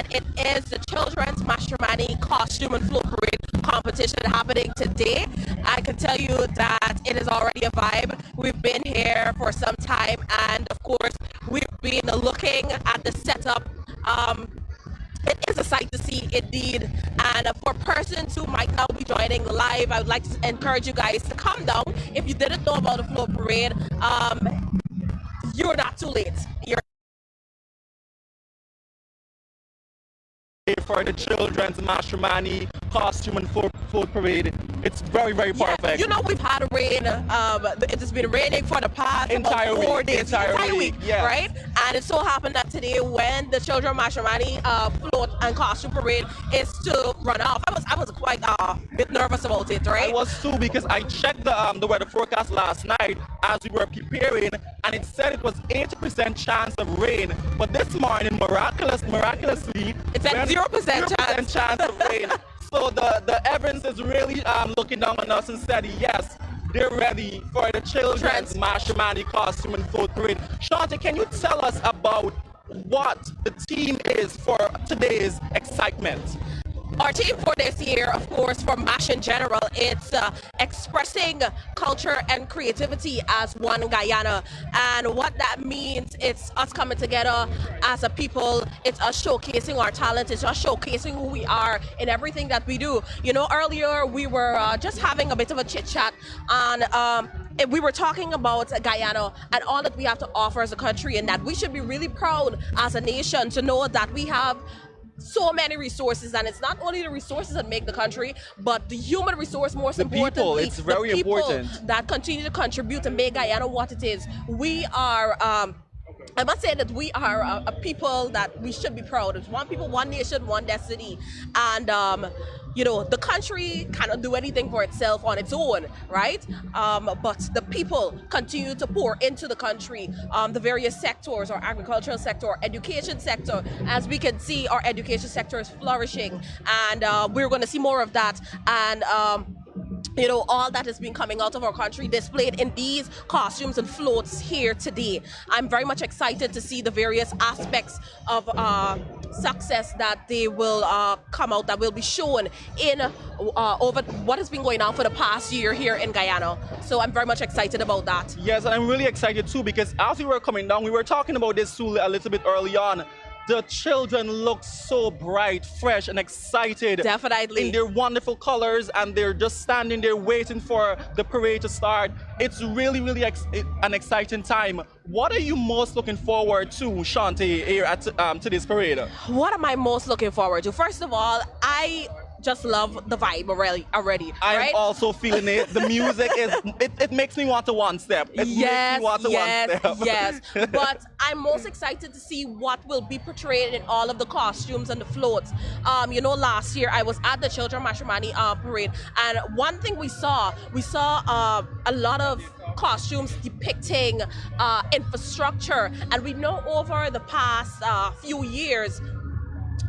and it is the Children's Mashramani Costume and Float Parade competition happening today. I can tell you that it is already a vibe. We've been here for some time, and of course, we've been looking at the setup. It is a sight to see indeed, and for persons who might now be joining live, I would like to encourage you guys to come down. If you didn't know about the float parade, you're not too late. You're for the Children's Mashramani Costume and Float Parade. It's very, very perfect. Yeah, you know, we've had rain. It has been raining for the past entire 4 days, entire week, yeah. Right? And it so happened that today, when the Children's Mashramani Float and Costume Parade is to run off, I was quite a bit nervous about it, right? I was too, because I checked the weather forecast last night as we were preparing, and it said it was 80% chance of rain. But this morning, miraculously, it's at 0% chance of rain. So the evidence is really looking down on us and said, yes, they're ready for the Children's Mashramani Costume and Float Parade. Shante, can you tell us about what the theme is for today's excitement? Our team for this year, of course, for MASH in general, it's expressing culture and creativity as one Guyana. And what that means, it's us coming together as a people. It's us showcasing our talent. It's us showcasing who we are in everything that we do. You know, earlier we were just having a bit of a chit chat on we were talking about Guyana and all that we have to offer as a country, and that we should be really proud as a nation to know that we have so many resources, and it's not only the resources that make the country, but the human resource, most importantly, it's very important, that continue to contribute to make Guyana what it is. We are I must say that we are a people that we should be proud. It's one people, one nation, one destiny. And you know, the country cannot do anything for itself on its own, right? But the people continue to pour into the country, the various sectors, our agricultural sector, our education sector. As we can see, our education sector is flourishing, and we're going to see more of that. And you know, all that has been coming out of our country displayed in these costumes and floats here today. I'm very much excited to see the various aspects of success that they will come out, that will be shown in over what has been going on for the past year here in Guyana. So I'm very much excited about that. Yes, and I'm really excited too, because as we were coming down, we were talking about this too a little bit early on. The children look so bright, fresh, and excited. Definitely. In their wonderful colors, and they're just standing there waiting for the parade to start. It's really, really an exciting time. What are you most looking forward to, Shante, here at today's parade? What am I most looking forward to? First of all, I just love the vibe already. I'm also feeling it. The music it makes me want to one step. Yes. But I'm most excited to see what will be portrayed in all of the costumes and the floats. You know, last year I was at the Children's Mashramani parade, and one thing we saw a lot of costumes depicting infrastructure, and we know over the past few years,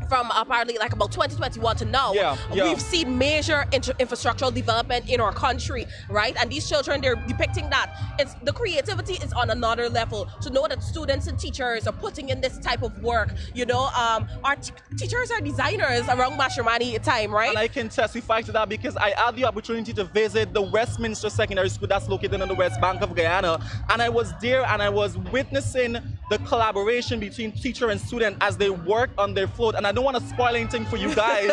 from apparently like about 2021 to now, we've seen major infrastructural development in our country, right? And these children, they're depicting that. It's the creativity is on another level. To know that students and teachers are putting in this type of work, you know, our teachers are designers around Mashramani time, right? And I can testify to that, because I had the opportunity to visit the Westminster Secondary School that's located on the West Bank of Guyana, and I was there and I was witnessing the collaboration between teacher and student as they work on their float. And I don't want to spoil anything for you guys.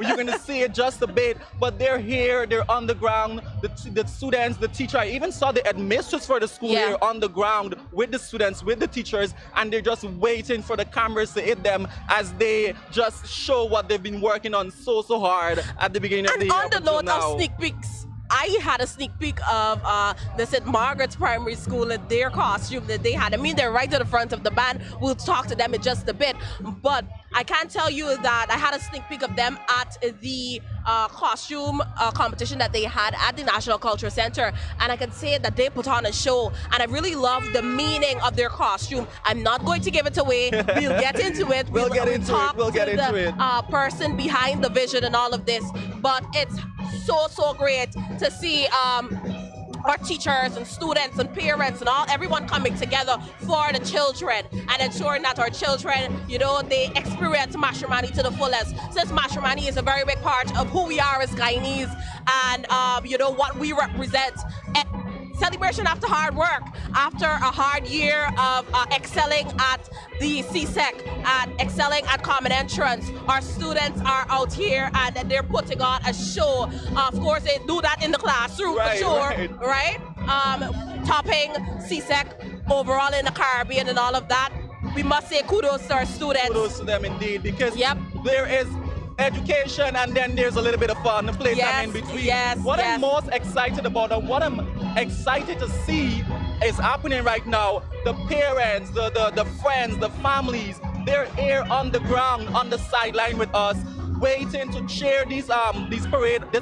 You're going to see it just a bit, but they're here, they're on the ground, the students, the teacher. I even saw the headmistress for the school here on the ground with the students, with the teachers, and they're just waiting for the cameras to hit them as they just show what they've been working on so hard at the beginning of the year. And on the note of sneak peeks, I had a sneak peek of the St. Margaret's Primary School and their costume that they had. I mean, they're right to the front of the band. We'll talk to them in just a bit. But I can tell you that I had a sneak peek of them at the costume competition that they had at the National Culture Center. And I can say that they put on a show. And I really love the meaning of their costume. I'm not going to give it away. We'll get into it. We'll get into the person behind the vision and all of this. But it's so great to see our teachers and students and parents and everyone coming together for the children and ensuring that our children, they experience Mashramani to the fullest. Since Mashramani is a very big part of who we are as Guyanese and, what we represent. Celebration after hard work, after a hard year of excelling at the CSEC, and excelling at Common Entrance. Our students are out here and they're putting on a show. Of course, they do that in the classroom for sure, right? Topping CSEC overall in the Caribbean and all of that. We must say kudos to our students. Kudos to them indeed, because there is education and then there's a little bit of fun, the playtime in between. What I'm most excited about and what I'm excited to see is happening right now. The parents, the friends, the families, they're here on the ground, on the sideline with us, waiting to cheer this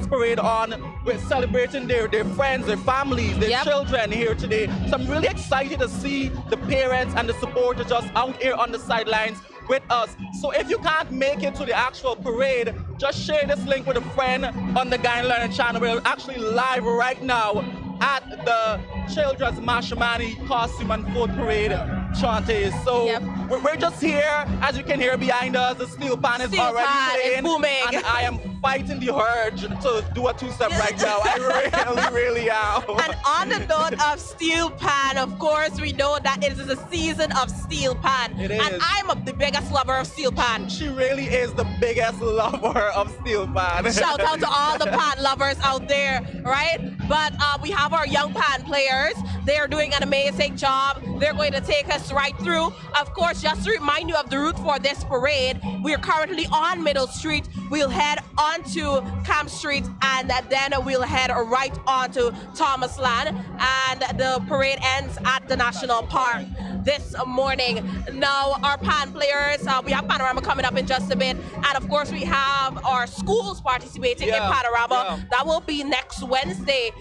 parade on. We're celebrating their friends, their families, their children here today. So I'm really excited to see the parents and the supporters just out here on the sidelines with us. So if you can't make it to the actual parade, just share this link with a friend on the Guyana Learning channel. We're actually live right now at the Children's Mashramani Costume and Food Parade Chantes. So we're just here, as you can hear behind us, the steel pan is already playing, and I am fighting the urge to do a two-step right now. I really am. And on the note of steel pan, of course, we know that it is a season of steel pan. It is. And I'm the biggest lover of steel pan. She really is the biggest lover of steel pan. Shout out to all the pan lovers out there, right? But we have our young pan players. They're doing an amazing job. They're going to take us right through. Of course, just to remind you of the route for this parade, we are currently on Middle Street. We'll head onto Camp Street and then we'll head right onto Thomas Land, and the parade ends at the National Park this morning. Now, our pan players, we have Panorama coming up in just a bit, and of course we have our schools participating in Panorama. That will be next Wednesday.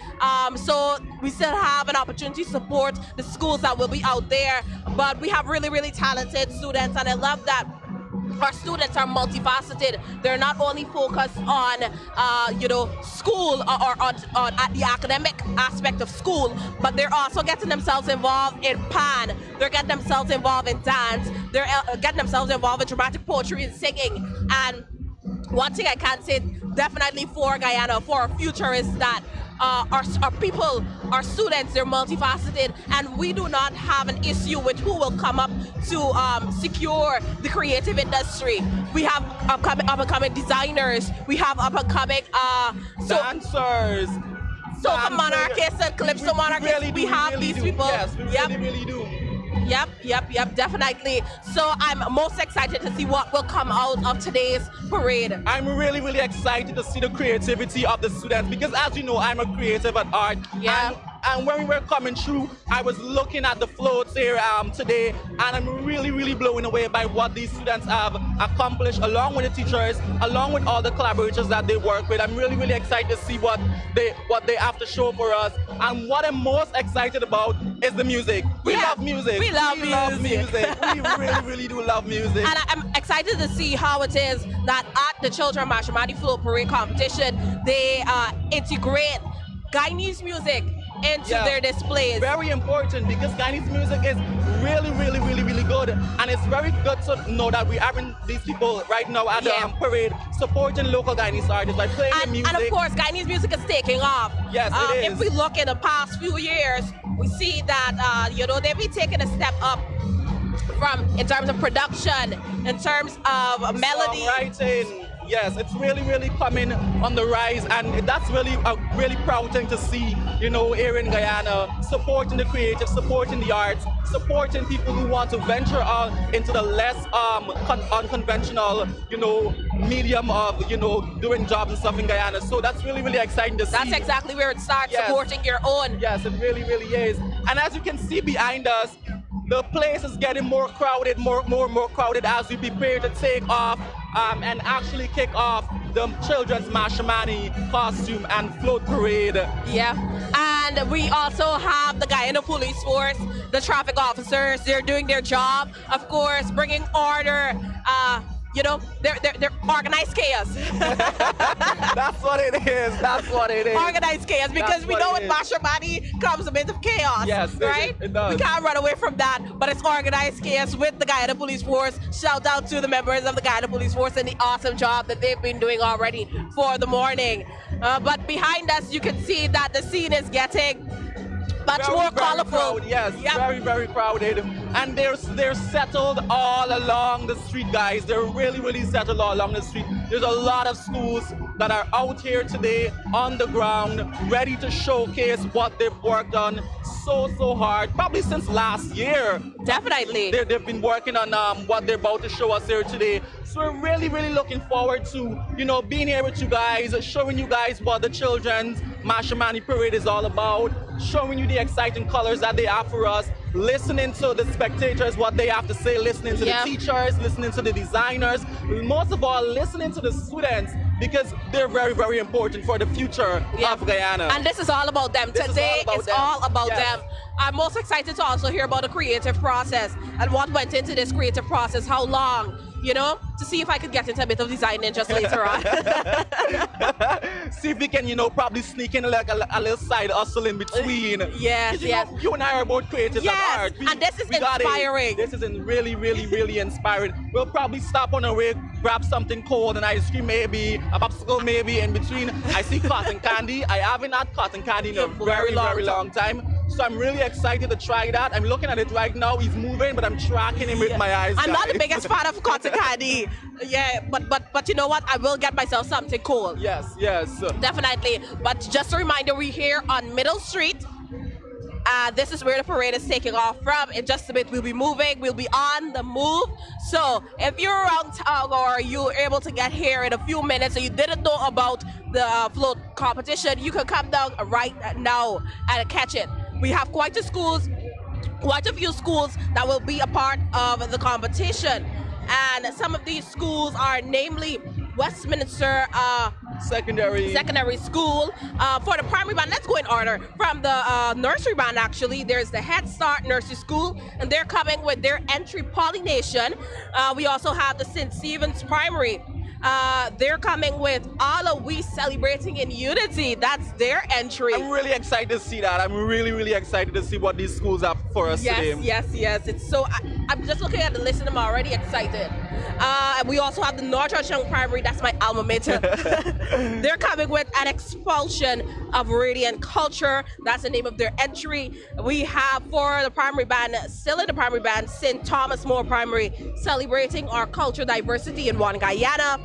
So we still have an opportunity to support the schools that will be out there, but we have really, really talented students, and I love that our students are multifaceted. They're not only focused on, school or on at the academic aspect of school, but they're also getting themselves involved in pan. They're getting themselves involved in dance. They're getting themselves involved in dramatic poetry and singing. And one thing I can say definitely for Guyana, for our future, is that our people, our students, they're multifaceted, and we do not have an issue with who will come up to secure the creative industry. We have up-and-coming designers, we have up-and-coming dancers, soca monarchists and calypso monarchists. We have these people. Yes, we really do. Yep, definitely. So I'm most excited to see what will come out of today's parade. I'm really excited to see the creativity of the students, because as you know, I'm a creative at art. And when we were coming through, I was looking at the floats here today, and I'm really blown away by what these students have accomplished, along with the teachers, along with all the collaborators that they work with. I'm really excited to see what they have to show for us. And what I'm most excited about is the music. We love music. We love music. We really do love music. And I'm excited to see how it is that at the Children Mashramani Float Parade competition, they integrate Guyanese music into their displays. Very important, because Guyanese music is really good, and it's very good to know that we having these people right now at the parade supporting local Guyanese artists by playing the music. And of course, Guyanese music is taking off. Yes, it is. If we look in the past few years, we see that they've been taking a step up in terms of production, in terms of melody, songwriting. Yes, it's really coming on the rise, and that's really a really proud thing to see, here in Guyana, supporting the creative, supporting the arts, supporting people who want to venture out into the less unconventional, medium of, doing jobs and stuff in Guyana. So that's really exciting to see. That's exactly where it starts, supporting your own. Yes, it really is. And as you can see behind us, the place is getting more crowded, more crowded as we prepare to take off and actually kick off the Children's Mashramani Costume and Float Parade. Yeah, and we also have the Guyana Police Force, the traffic officers. They're doing their job, of course, bringing order you know, they're organized chaos. That's what it is. That's what it is. Organized chaos, because That's we what know it with is. Mashramani comes a bit of chaos. Yes, right? it does. We can't run away from that, but it's organized chaos with the Guyana Police Force. Shout out to the members of the Guyana Police Force and the awesome job that they've been doing already for the morning. But behind us, you can see that the scene is getting much more colorful. Crowded, yes, very, very crowded. And they're settled all along the street, guys. They're really, really settled all along the street. There's a lot of schools that are out here today on the ground, ready to showcase what they've worked on so hard, probably since last year. Definitely. They've been working on what they're about to show us here today. So we're really, really looking forward to, you know, being here with you guys, showing you guys what the children's Mashramani Parade is all about, showing you the exciting colors that they have for us, listening to the spectators, what they have to say, listening to the teachers, listening to the designers, most of all, listening to the students, because they're very, very important for the future of Guyana. And this is all about them. Today is all about them. I'm most excited to also hear about the creative process and what went into this creative process, how long, you know, to see if I could get into a bit of designing just later on. See if we can, you know, probably sneak in like a little side hustle in between. Yes, yes. Know, you and I are both creative at art. And this is inspiring. This is really, really, really inspiring. We'll probably stop on our way, grab something cold, an ice cream maybe, a popsicle maybe in between. I see cotton candy. I haven't had cotton candy in a very, very long time. So I'm really excited to try that. I'm looking at it right now. He's moving, but I'm tracking him with my eyes. I'm not the biggest fan of cotton candy. But you know what? I will get myself something cool. Yes. Definitely. But just a reminder, we're here on Middle Street. This is where the parade is taking off from. In just a bit, we'll be moving. We'll be on the move. So if you're around town or you're able to get here in a few minutes and you didn't know about the float competition, you can come down right now and catch it. We have quite a few schools that will be a part of the competition. And some of these schools are namely Westminster Secondary School. For the primary band, let's go in order. From the nursery band, actually, there's the Head Start Nursery School, and they're coming with their entry Pollination. We also have the St. Stephen's Primary. They're coming with All Are We Celebrating in Unity. That's their entry. I'm really excited to see that. I'm really, really excited to see what these schools have for us today. Yes. It's so. I'm just looking at the list and I'm already excited. We also have the North Young Primary. That's my alma mater. They're coming with An Expulsion of Radiant Culture. That's the name of their entry. We have for the primary band, still in the primary band, St. Thomas More Primary, Celebrating Our Culture Diversity in One Guyana.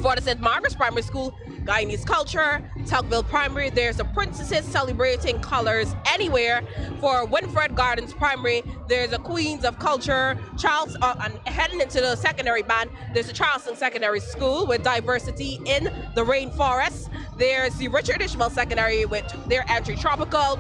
For the St. Margaret's Primary School, Guyanese Culture. Tugville Primary, there's the Princesses Celebrating Colors Anywhere. For Winfred Gardens Primary, there's the Queens of Culture. Charles, and heading into the secondary band, there's the Charleston Secondary School with Diversity in the Rainforest. There's the Richard Ishmael Secondary with their entry Tropical.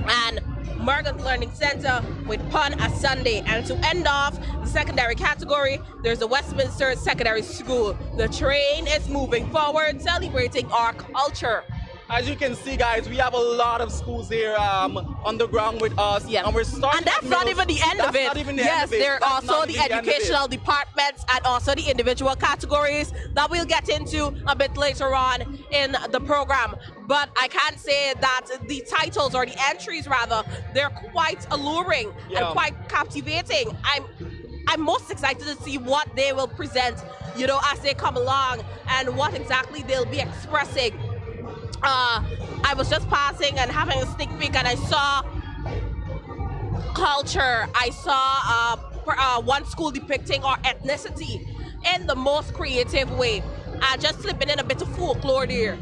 And Morgan Learning Center with Pun a Sunday. And to end off the secondary category, there's the Westminster Secondary School. The train is moving forward, celebrating our culture. As you can see, guys, we have a lot of schools here on the ground with us. Yeah. And we're starting. And that's not even the end of it. Yes, there are also the educational departments and also the individual categories that we'll get into a bit later on in the program. But I can say that the titles, or the entries rather, they're quite alluring and quite captivating. I'm most excited to see what they will present, you know, as they come along and what exactly they'll be expressing. I was just passing and having a sneak peek, and I saw culture. I saw one school depicting our ethnicity in the most creative way, and just slipping in a bit of folklore there.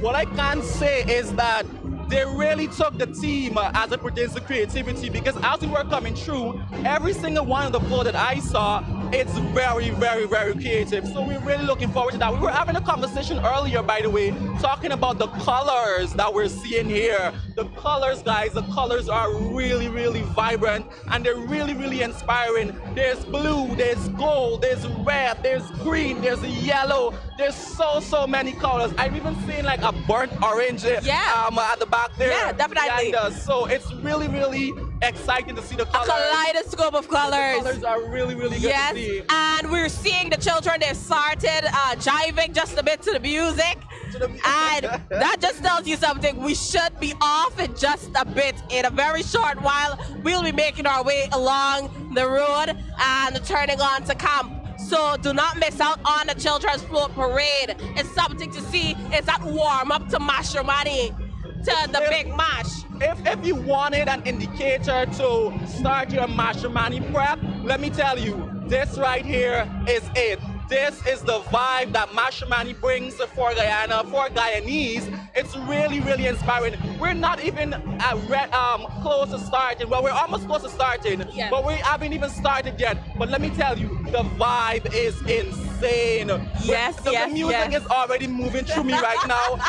What I can say is that they really took the team as it pertains to creativity, because as we were coming through, every single one of the floor that I saw, it's very, very, very creative. So we're really looking forward to that. We were having a conversation earlier, by the way, talking about the colors that we're seeing here. The colors, guys, the colors are really, really vibrant, and they're really, really inspiring. There's blue, there's gold, there's red, there's green, there's yellow. There's so many colors. I've even seen like a burnt orange at the back there. Yeah, definitely. So it's really, really exciting to see the A colors. kaleidoscope of colors. The colors are really, really good Yes, to see. and we're seeing the children, they've started jiving just a bit to the music. And that just tells you something. We should be off in just a bit. In a very short while, we'll be making our way along the road and turning on to camp. So do not miss out on the Children's Float Parade. It's something to see. It's that warm up to Mashramani, to the big mash. If you wanted an indicator to start your Mashramani prep, let me tell you, this right here is it. This is the vibe that Mashramani brings for Guyana, for Guyanese. It's really, really inspiring. We're not even close to starting. Well, we're almost close to starting, Yeah. but we haven't even started yet. But let me tell you, the vibe is insane. Yes, The music is already moving through me right now.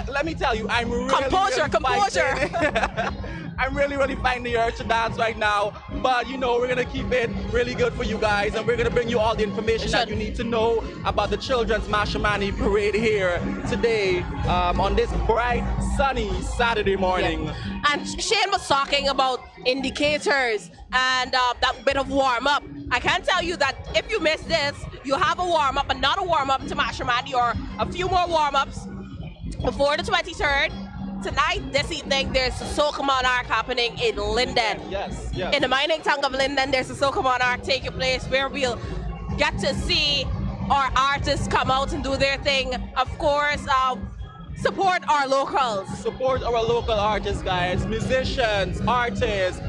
Let me tell you, I'm really, Composure, really composure. fighting. I'm really, really finding the urge to dance right now. But you know, we're gonna keep it really good for you guys, and we're gonna bring you all the information that you need to know about the Children's Mashramani Parade here today on this bright, sunny Saturday morning. Yeah. And Shane was talking about indicators and that bit of warm up. I can tell you that if you miss this, you have a warm up, another warm up to Mashramani, or a few more warm ups before the 23rd. Tonight, this evening, there's the Soca Monarch happening in Linden. Yes, yes. In the mining tongue of Linden, there's the Soca Monarch taking place, where we'll get to see our artists come out and do their thing. Of course, support our locals. Support our local artists, guys, musicians, artists,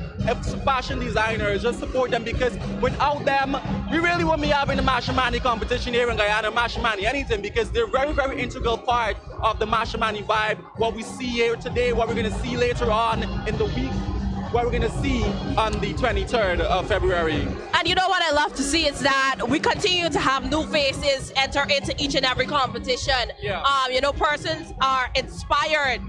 fashion designers. Just support them, because without them, we really wouldn't be having the Mashramani competition here in Guyana, Mashramani, anything, because they're very, very integral part of the Mashramani vibe. What we see here today, what we're going to see later on in the week, what we're going to see on the 23rd of February. And you know what I love to see is that we continue to have new faces enter into each and every competition. Yeah. You know, persons are inspired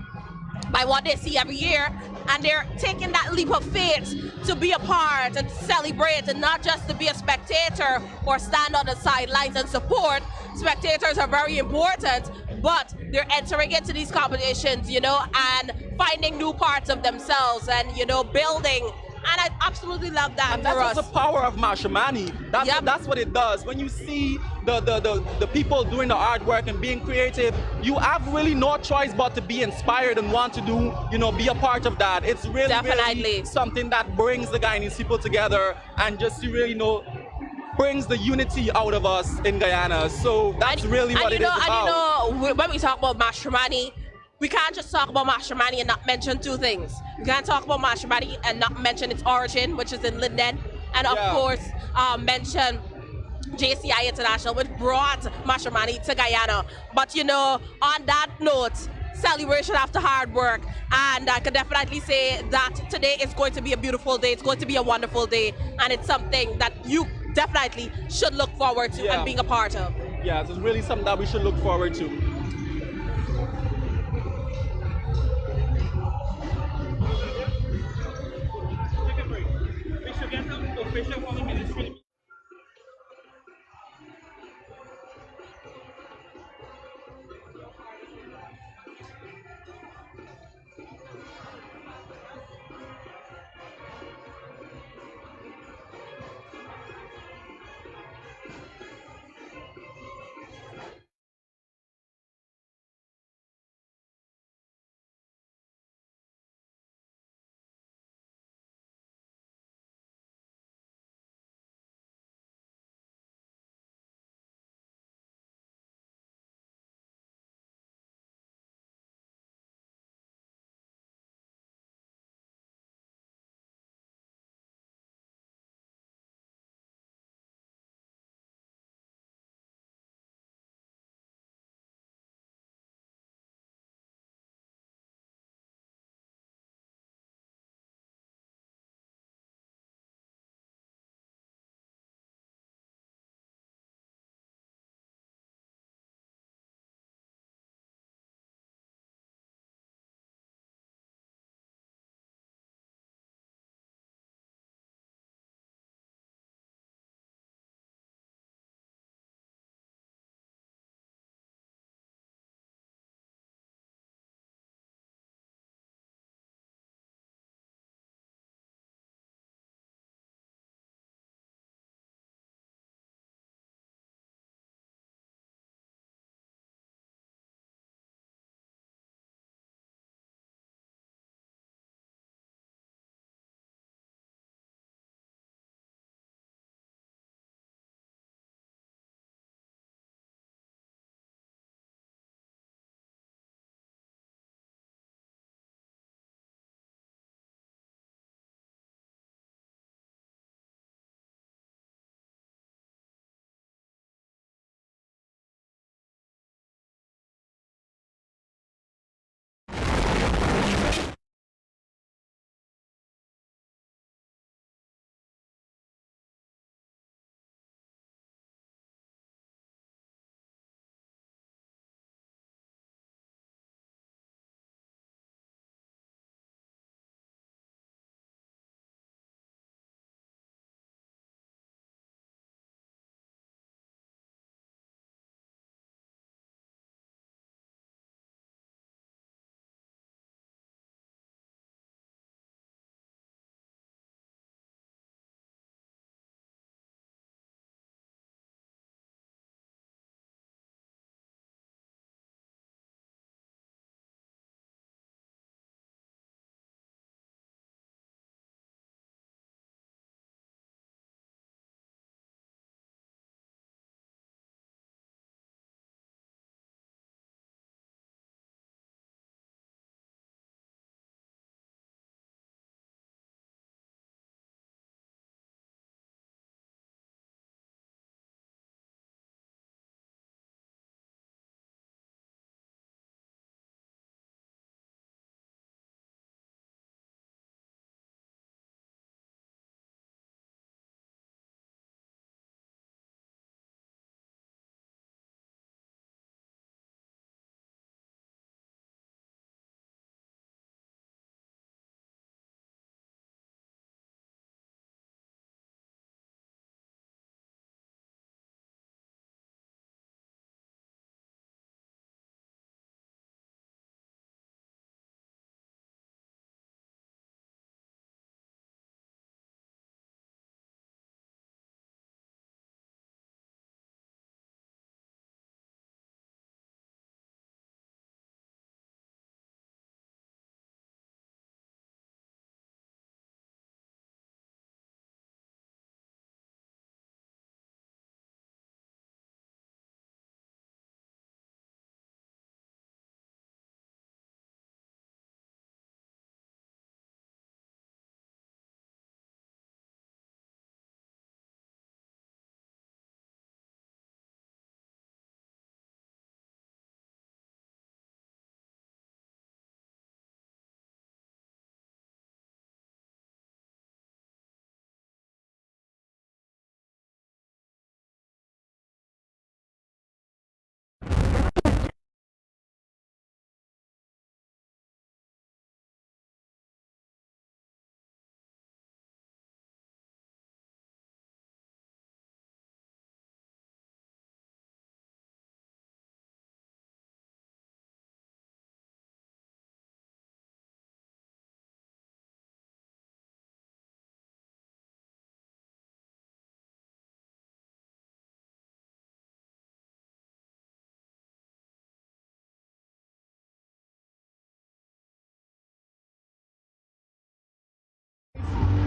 by what they see every year, and they're taking that leap of faith to be a part and to celebrate, and not just to be a spectator or stand on the sidelines and support. Spectators are very important, but they're entering into these competitions, you know, and finding new parts of themselves and, you know, building. And I absolutely love that. And that's for us. the power of Mashramani. That's what it does. When you see the people doing the artwork and being creative, you have really no choice but to be inspired and want to do, you know, be a part of that. It's really, really something that brings the Guyanese people together, and just to really know, brings the unity out of us in Guyana. So that's really what it is about. And you know, when we talk about Mashramani, we can't just talk about Mashramani and not mention two things. We can't talk about Mashramani and not mention its origin, which is in Linden, and of course mention JCI International, which brought Mashramani to Guyana. But you know, on that note, celebration after hard work, and I can definitely say that today is going to be a beautiful day. It's going to be a wonderful day, and it's something that you definitely should look forward to and being a part of. Yeah, it's really something that we should look forward to.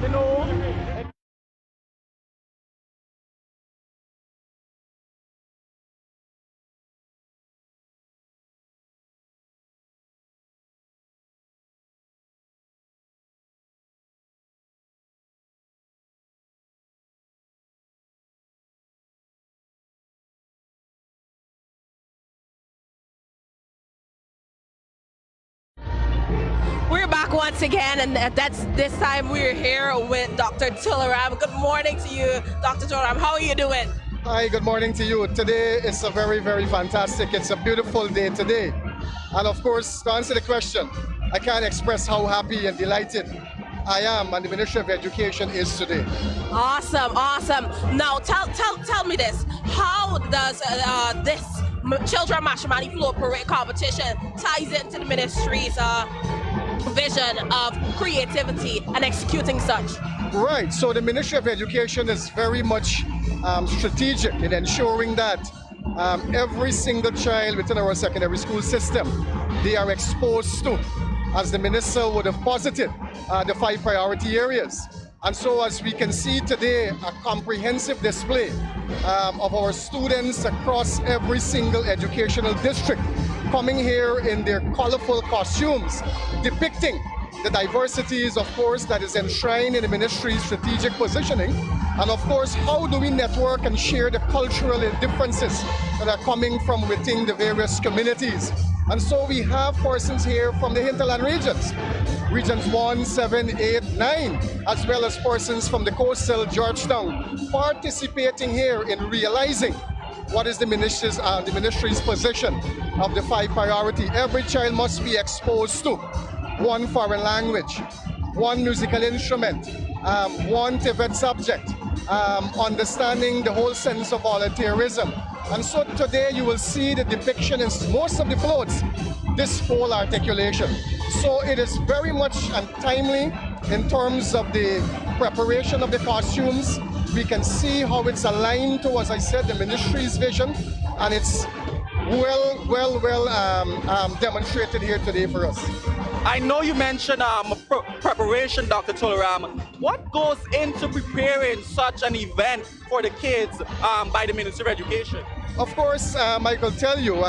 you know. We're back once again, and that's this time we're here with Dr. Tularam. Good morning to you, Dr. Tularam. How are you doing? Hi, good morning to you. Today is a very, very fantastic, it's a beautiful day today. And of course, to answer the question, I can't express how happy and delighted I am and the Ministry of Education is today. Awesome, awesome. Now, tell me this. How does this Children Mashramani Float Parade competition ties into the ministry's vision of creativity and executing such? Right, so the Ministry of Education is very much strategic in ensuring that every single child within our secondary school system, they are exposed to, as the Minister would have posited, the 5 priority areas. And so as we can see today, a comprehensive display of our students across every single educational district coming here in their colorful costumes, depicting the diversities, of course, that is enshrined in the ministry's strategic positioning. And of course, how do we network and share the cultural differences that are coming from within the various communities? And so we have persons here from the hinterland regions, regions 1, 7, 8, 9, as well as persons from the coastal Georgetown, participating here in realizing what is the ministry's position of the 5 priority. Every child must be exposed to 1 foreign language, 1 musical instrument, 1 TVET subject, understanding the whole sense of volunteerism. And so today you will see the depiction in most of the floats, this whole articulation. So it is very much timely in terms of the preparation of the costumes. We can see how it's aligned to, as I said, the ministry's vision, and it's well demonstrated here today for us. I know you mentioned preparation, Dr. Tularam. What goes into preparing such an event for the kids by the Ministry of Education? Of course, Michael, tell you,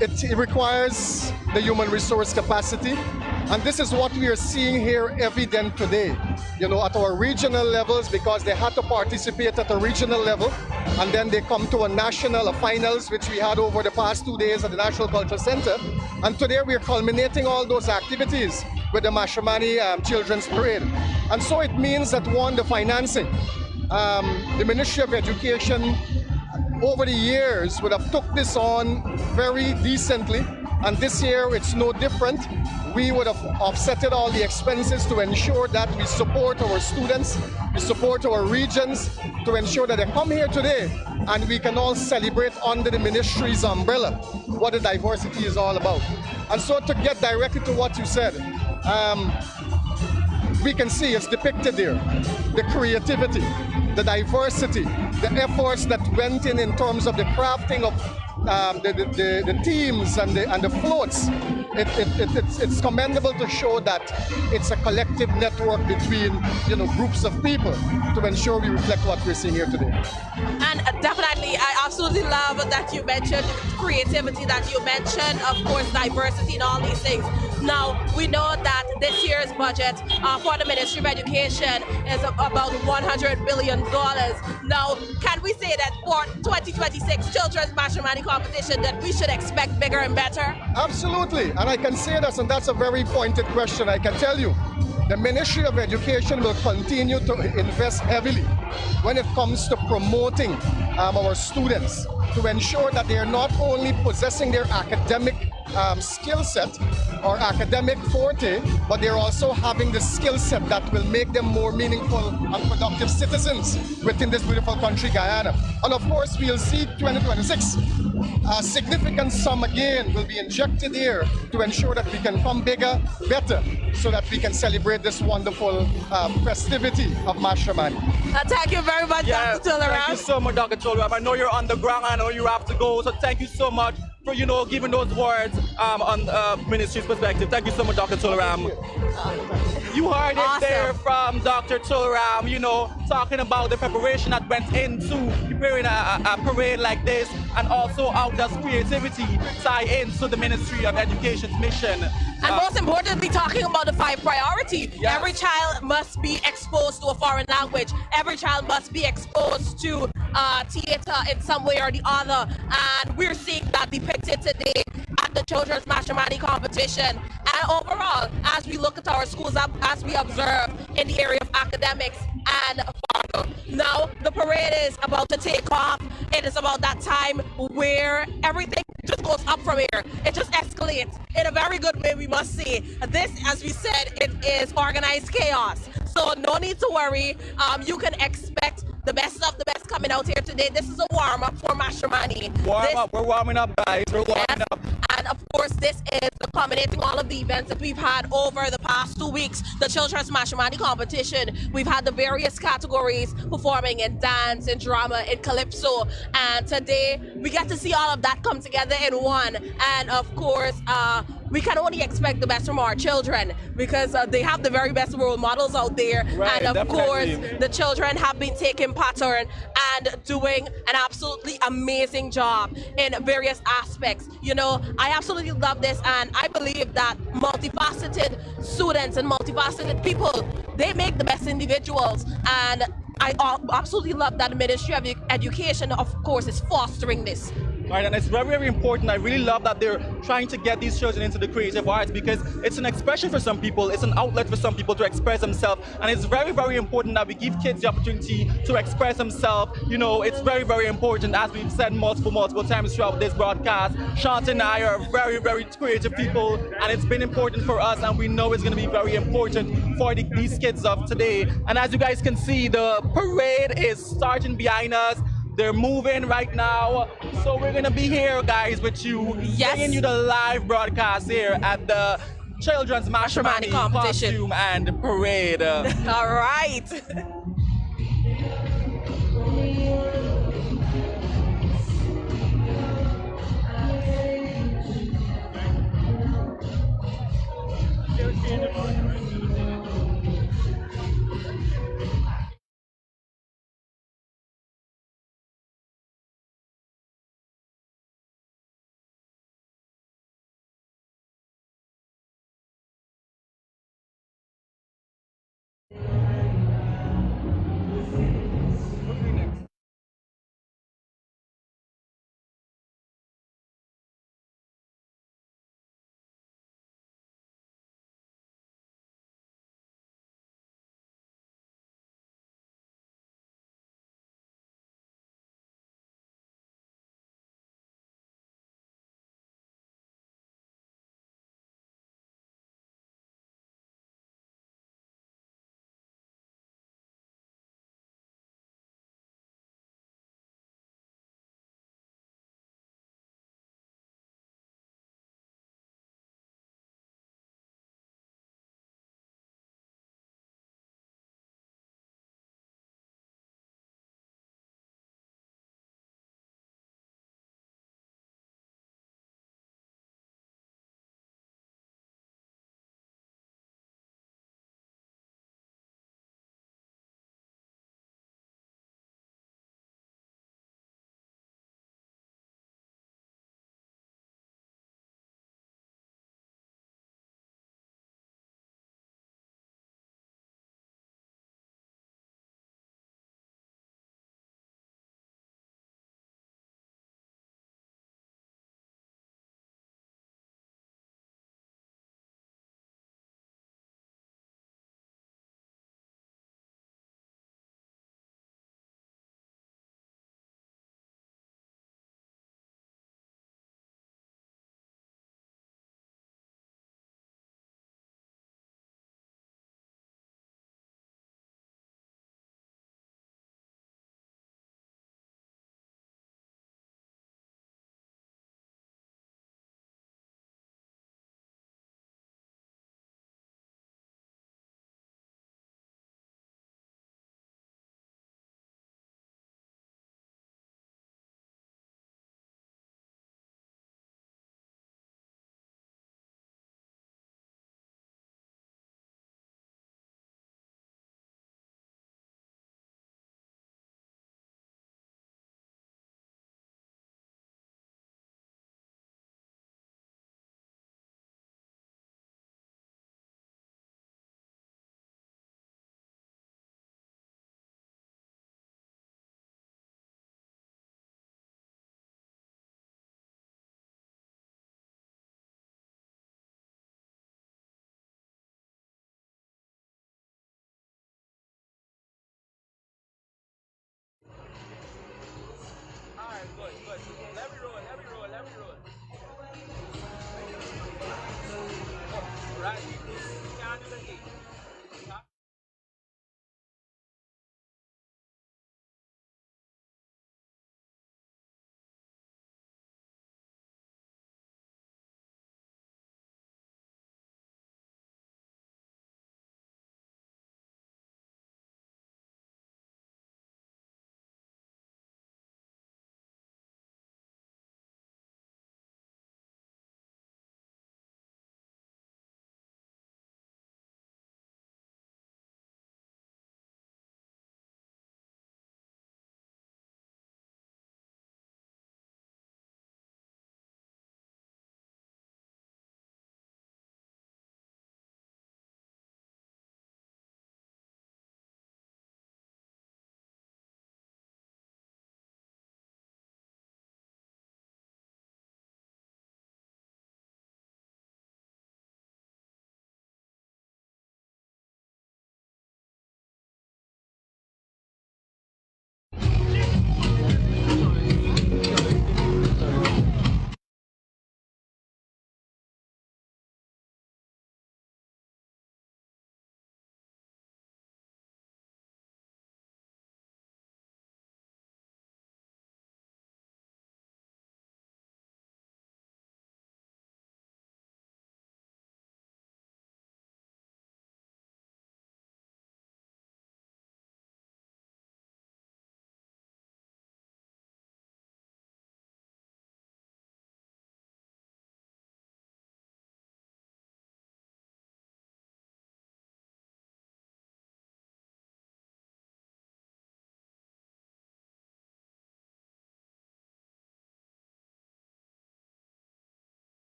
it requires the human resource capacity, and this is what we are seeing here evident today. You know, at our regional levels, because they had to participate at a regional level, and then they come to a national, a finals, which we had over the past 2 days at the National Cultural Center. And today we are culminating all those activities with the Mashramani Children's Parade. And so it means that, 1, the financing. The Ministry of Education over the years would have took this on very decently, and this year it's no different. We would have offsetted all the expenses to ensure that we support our students, we support our regions, to ensure that they come here today and we can all celebrate under the ministry's umbrella what the diversity is all about. And so to get directly to what you said, we can see it's depicted there, the creativity, the diversity, the efforts that went in terms of the crafting of the teams and the floats. It's commendable to show that it's a collective network between, you know, groups of people to ensure we reflect what we're seeing here today. And definitely, I absolutely love that you mentioned creativity, that you mentioned, of course, diversity and all these things. Now, we know that this year's budget for the Ministry of Education is about $100 billion. Now, can we say that for 2026 Children's Mashramani competition that we should expect bigger and better? Absolutely, and I can say that, and that's a very pointed question. I can tell you, the Ministry of Education will continue to invest heavily when it comes to promoting our students, to ensure that they are not only possessing their academic skill set or academic forte, but they're also having the skill set that will make them more meaningful and productive citizens within this beautiful country, Guyana. And of course, we'll see 2026, a significant sum again will be injected here to ensure that we can come bigger, better, so that we can celebrate this wonderful festivity of Mashramani. Thank you very much, Dr. Tularam. Thank you so much, Dr. Tularam. I know you're on the ground, I know you have to go, so thank you so much for, you know, giving those words on ministry's perspective. Thank you so much, Dr. Tularam. You heard it there Awesome. from Dr. Turam, talking about the preparation that went into preparing a parade like this, and also how does creativity tie into the Ministry of Education's mission. And most importantly, talking about the 5 priority. Yes. Every child must be exposed to a foreign language. Every child must be exposed to theater in some way or the other. And we're seeing that depicted today at the Children's Mashramani competition. And overall, as we look at our schools, as we observe in the area of academics and now the parade is about to take off. It is about that time where everything just goes up from here. It just escalates in a very good way, we must say. This, as we said, it is organized chaos. So no need to worry. You can expect the best of the best coming out here today. This is a warm-up for Mashramani. We're warming up, guys. We're warming Yes. up. And of course, this is culminating all of the events that we've had over the past 2 weeks. The Children's Mashramani competition. We've had the various categories performing in dance, in drama, in calypso. And today, we get to see all of that come together in one. And of course, we can only expect the best from our children because they have the very best role models out there. Right, and of definitely. course, the children have been taking pattern and doing an absolutely amazing job in various aspects. I absolutely love this, and I believe that multifaceted students and multifaceted people, they make the best individuals. And I absolutely love that the Ministry of Education, of course, is fostering this. Right, and it's very, very important. I really love that they're trying to get these children into the creative arts because it's an expression for some people, it's an outlet for some people to express themselves, and it's very, very important that we give kids the opportunity to express themselves. It's very, very important, as we've said multiple times throughout this broadcast. Shant and I are very, very creative people, and it's been important for us, and we know it's going to be very important for these kids of today. And as you guys can see, the parade is starting behind us. They're moving right now. So we're going to be here, guys, with you, Yes. bringing you the live broadcast here at the Children's Mashramani competition costume and parade. All right.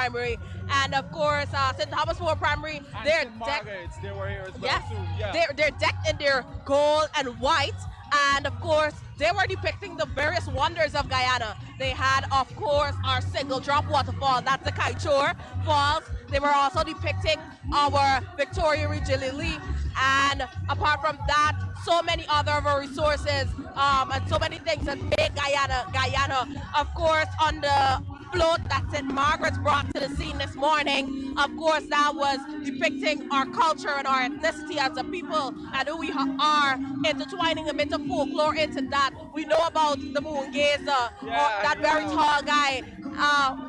Primary, and of course St. Thomas More Primary. And They're St. Margaret's, they were here as well yes, too. Yeah. they're decked in their gold and white, and of course they were depicting the various wonders of Guyana. They had, of course, our single drop waterfall. That's the Kaichor Falls. They were also depicting our Victoria Regilili, and apart from that, so many other of our resources and so many things that make Guyana. Of course, on the float that St. Margaret's brought to the scene this morning, of course, that was depicting our culture and our ethnicity as a people and who we are, intertwining a bit of folklore into that. We know about the Moongazer, that very tall guy.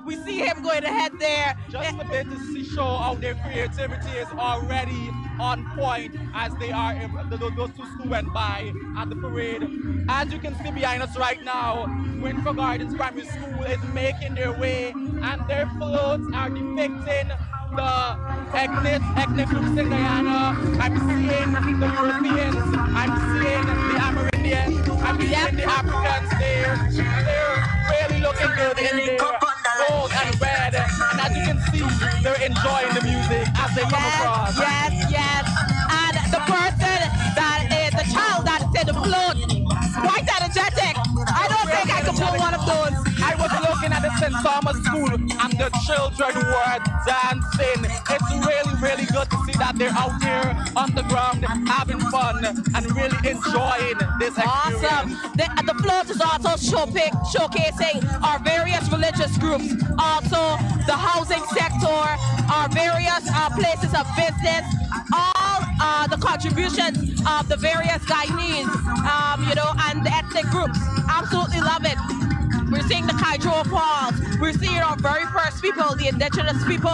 We see him going ahead there. Just a bit to show how their creativity is already on point as they are, those two schools went by at the parade. As you can see behind us right now, Winfrey Gardens Primary School is making their way, and their floats are depicting the ethnic groups in Guyana. I'm seeing the Europeans, I'm seeing the Amerindians, I'm seeing the Africans there. They're really looking good in their gold and red, and as you can see, they're enjoying the music as they come across. Yes. And the person that is the child that is in the float, quite energetic. I don't think I could pull one of those. I was looking at the St. Thomas School and the children were dancing. It's really good to see that they're out here on the ground having fun and really enjoying this experience. Awesome. The float is also showcasing our various religious groups, also the housing sector, our various places of business, all the contributions of the various Guyanese, and the ethnic groups. Absolutely love it. We're seeing the Kaichor Falls. We're seeing our very first people, the indigenous people.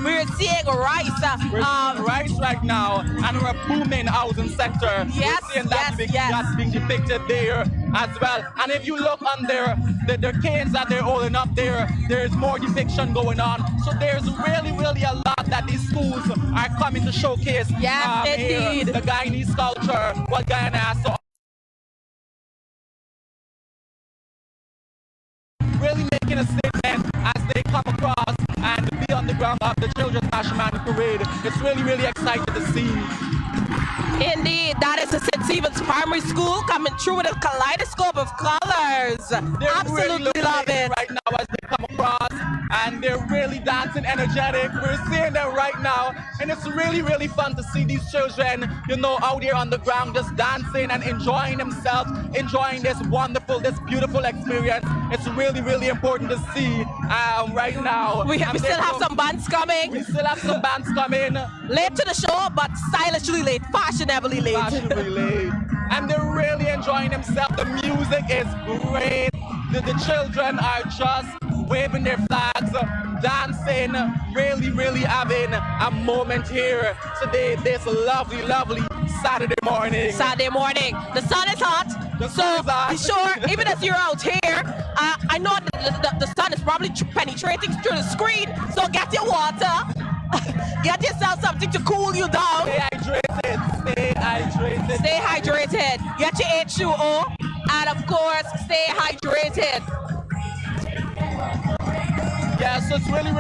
We're seeing rice. We're seeing rice right now, and we're a booming housing sector. Yes, we're seeing that's being depicted there as well. And if you look on their canes that they're holding up there, there's more depiction going on. So there's really a lot that these schools are coming to showcase. Yes, indeed. Here, the Guyanese culture, what Guyana has to really making a statement as they come across and be on the ground of the Children's Mashramani Parade. It's really exciting to see. Indeed, that is the St. Stephen's Primary School coming through with a kaleidoscope of colors. They're Absolutely really love it. Right now as they come across, and they're really dancing energetic. We're seeing them right now, and it's really fun to see these children, out there on the ground just dancing and enjoying themselves, enjoying this wonderful, this beautiful experience. It's really important to see right now. We still have some bands coming. We still have some bands coming. Late to the show, but stylishly late, fashionably late. Fashionably late. And they're really enjoying themselves. The music is great. The children are just waving their flags, dancing, really having a moment here today, this lovely Saturday morning. The sun is hot. Be sure, even as you're out here, I know the sun is probably penetrating through the screen, so get your water. Get yourself something to cool you down. Stay hydrated. Get your H2O, and of course, stay hydrated. Yeah, so it's really,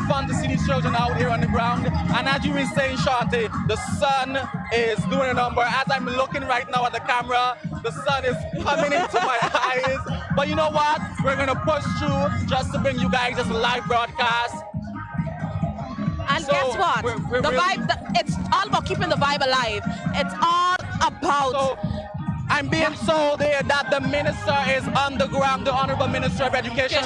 fun to see these children out here on the ground. And as you were saying, Shanti, the sun is doing a number. As I'm looking right now at the camera, the sun is coming into my eyes. But you know what? We're gonna push through just to bring you guys this live broadcast. And guess what? We're the really vibe, it's all about keeping the vibe alive. It's all about... So, I'm being told here that the minister is on the ground, the Honorable Minister of Education,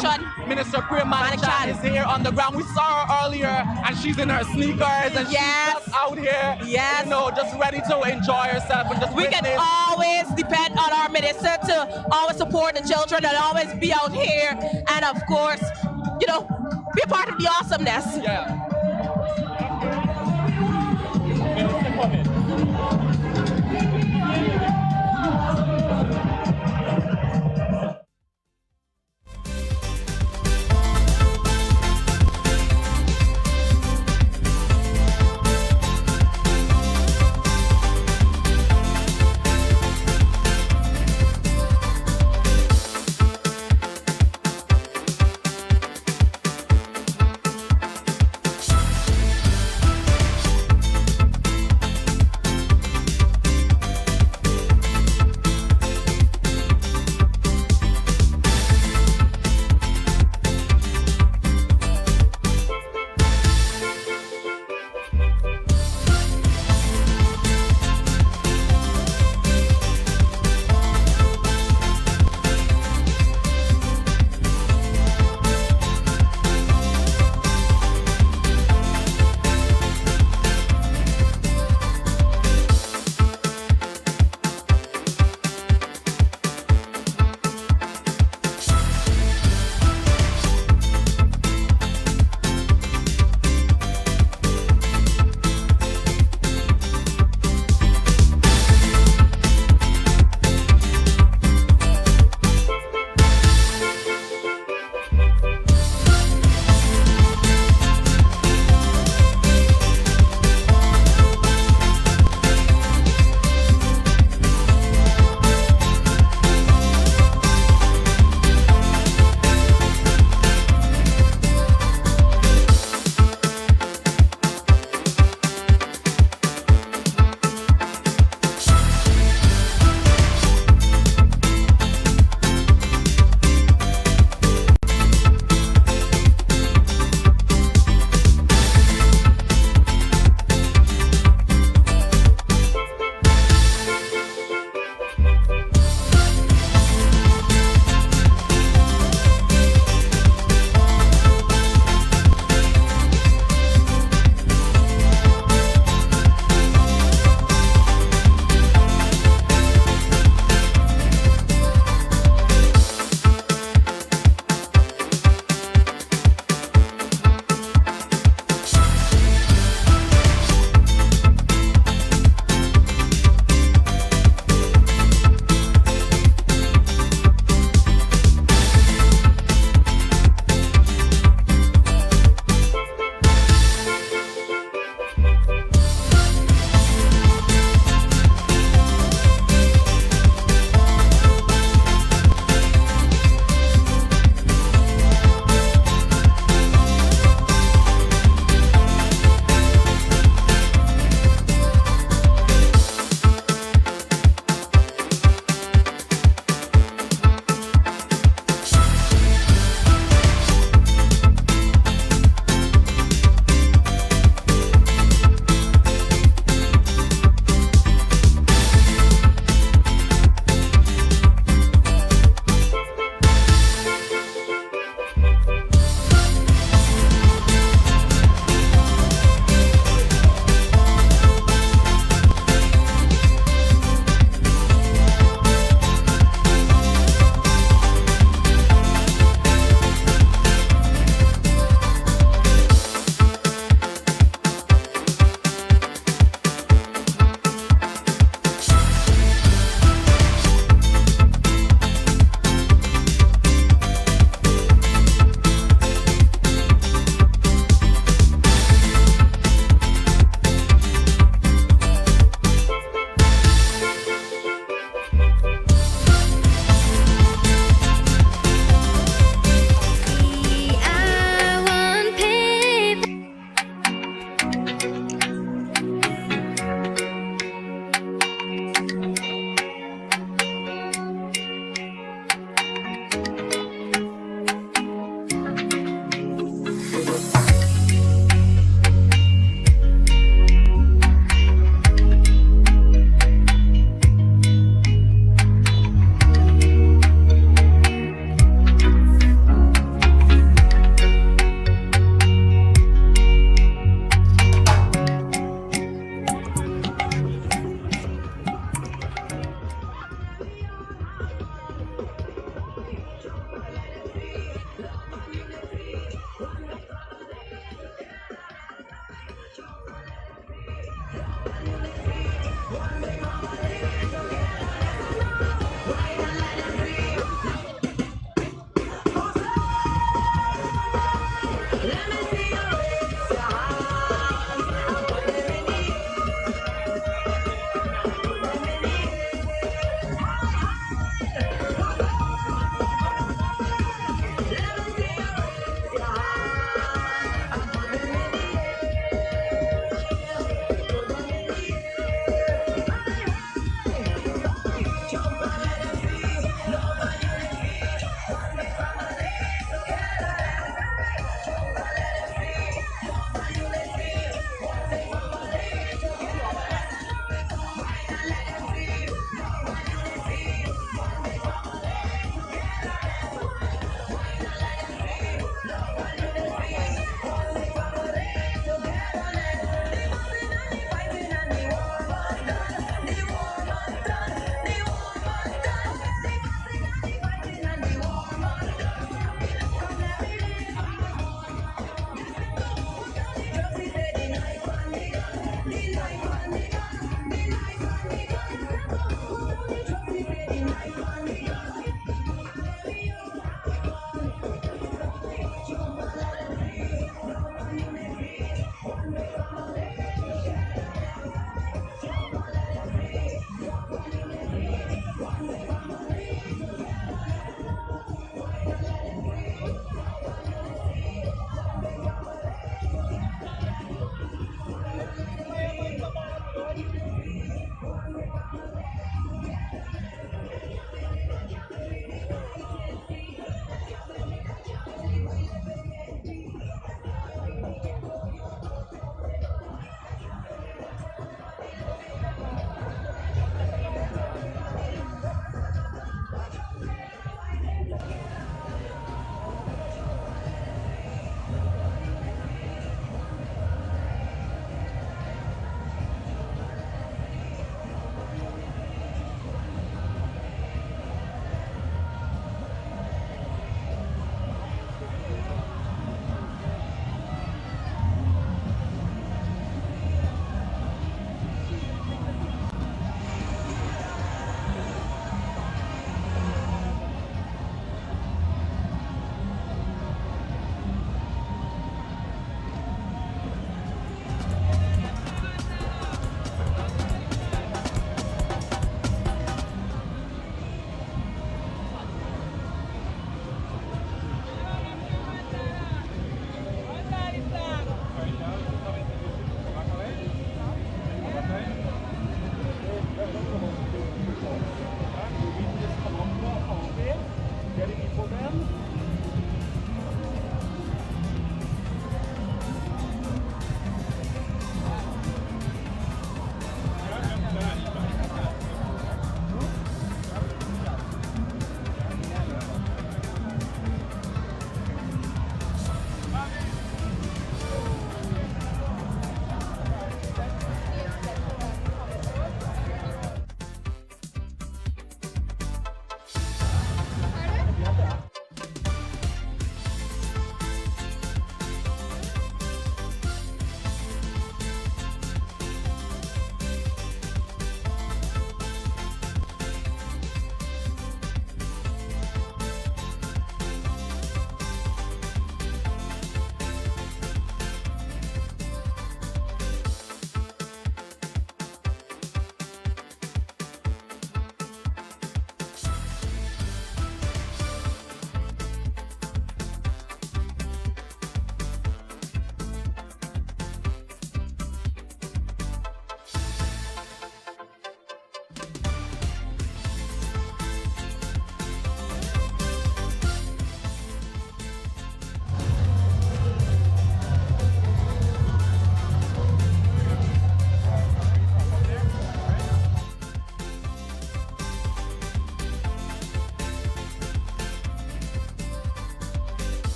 Minister Priya Manichan is here on the ground. We saw her earlier, and she's in her sneakers, and she's just out here, just ready to enjoy herself. And we can always depend on our minister to always support the children and always be out here, and of course, be a part of the awesomeness. Yeah.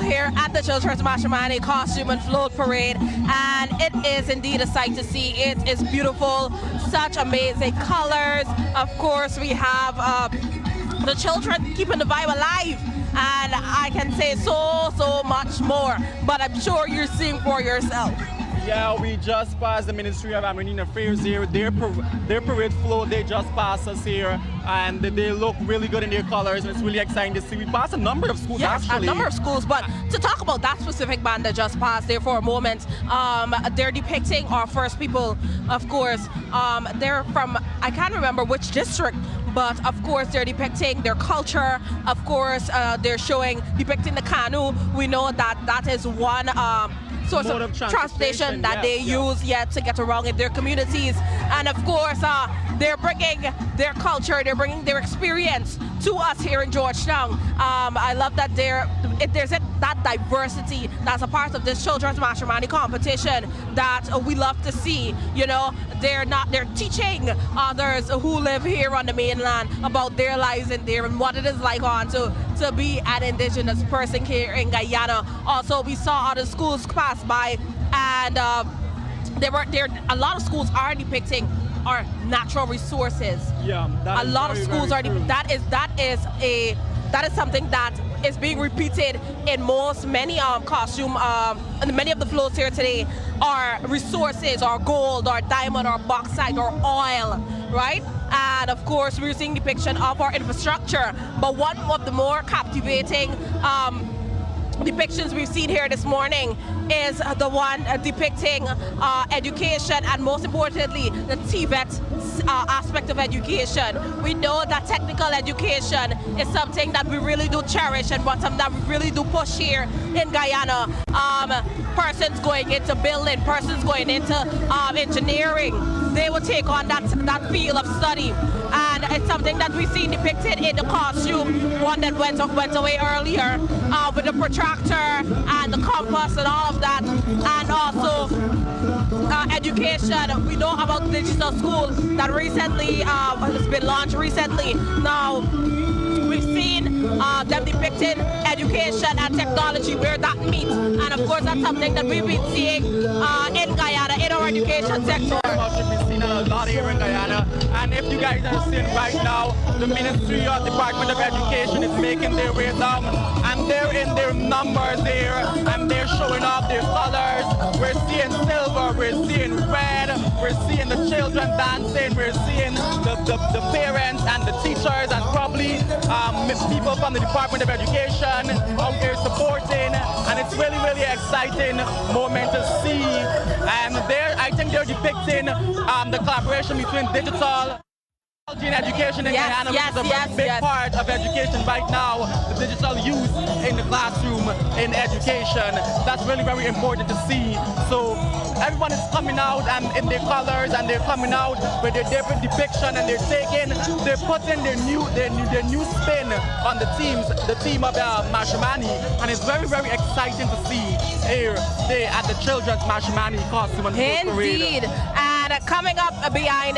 here at the Children's Mashramani Costume and Float Parade, and it is indeed a sight to see. It is beautiful, such amazing colors. Of course, we have the children keeping the vibe alive, and I can say so much more, but I'm sure you're seeing for yourself. Yeah, we just passed the Ministry of Marine Affairs here. Their parade float, they just passed us here, and they look really good in their colors, and it's really exciting to see. We passed a number of schools, yes, actually. A number of schools, but to talk about that specific band that just passed there for a moment, they're depicting our first people, of course. They're from, I can't remember which district, but of course they're depicting their culture. Of course, they're depicting the canoe. We know that is one source of transportation that they use to get around in their communities. And of course, they're bringing their culture, they're bringing their experience to us here in Georgetown. I love that there's that diversity that's a part of this Children's Mashramani competition that we love to see. You know, they're teaching others who live here on the mainland about their lives in there and what it is like to be an indigenous person here in Guyana. Also, we saw other schools pass by, and a lot of schools are depicting our natural resources. Yeah, a lot of schools are. That is something that is being repeated in many costume, and many of the floats here today are resources, or gold, or diamond, or bauxite, or oil, right? And of course, we're seeing depiction of our infrastructure. But one of the more captivating depictions we've seen here this morning is the one depicting education, and most importantly, the TVET aspect of education. We know that technical education is something that we really do cherish, and something that we really do push here in Guyana. Persons going into building, persons going into engineering, they will take on that field of study. And it's something that we've seen depicted in the costume, one that went away earlier, with the protractor and the compass and all of that. And also education. We know about the digital school that recently has been launched recently. Now, we've seen them depicting education and technology, where that meets. And of course, that's something that we've been seeing in Guyana, in our education sector. We've seen a lot here in Guyana. And if you guys are seeing right now, the Ministry of Department of Education is making their way down, and they're in their numbers there, and they're showing off their colors. We're seeing silver, we're seeing red, we're seeing the children dancing, we're seeing the parents and the teachers, and probably people from the Department of Education out there supporting, and it's really exciting moment to see. And I think they're depicting the collaboration between digital in education in Guyana, which is a very big part of education right now, the digital use in the classroom in education. That's really very important to see. So everyone is coming out and in their colors, and they're coming out with their different depiction, and they're putting their new spin on the team of Mashramani, and it's very exciting to see here today at the Children's Mashramani Costume and Float Parade. Indeed. And coming up behind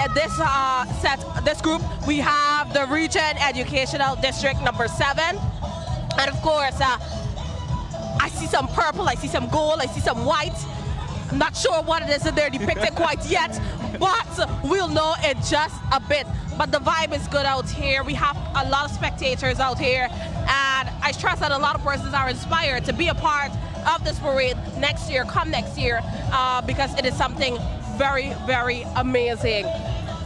this group, we have the Region Educational District number 7. And of course, I see some purple, I see some gold, I see some white. I'm not sure what it is that they're depicting quite yet, but we'll know in just a bit. But the vibe is good out here. We have a lot of spectators out here, and I trust that a lot of persons are inspired to be a part of this parade next year, because it is something very amazing.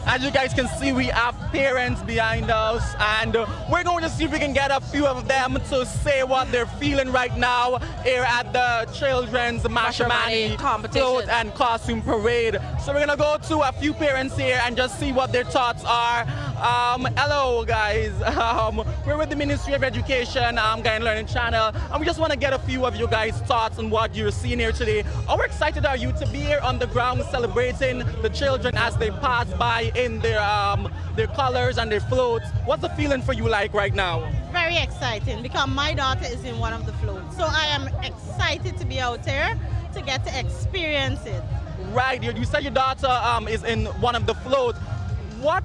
As you guys can see, we have parents behind us, and we're going to see if we can get a few of them to say what they're feeling right now here at the Children's Mashramani Float and Costume Parade. So we're going to go to a few parents here and just see what their thoughts are. Hello guys, we're with the Ministry of Education, Guyana Learning Channel, and we just want to get a few of you guys' thoughts on what you're seeing here today. How excited are you to be here on the ground celebrating the children as they pass by in their colors and their floats? What's the feeling for you like right now? Very exciting, because my daughter is in one of the floats, so I am excited to be out there to get to experience it. Right, you said your daughter is in one of the floats. What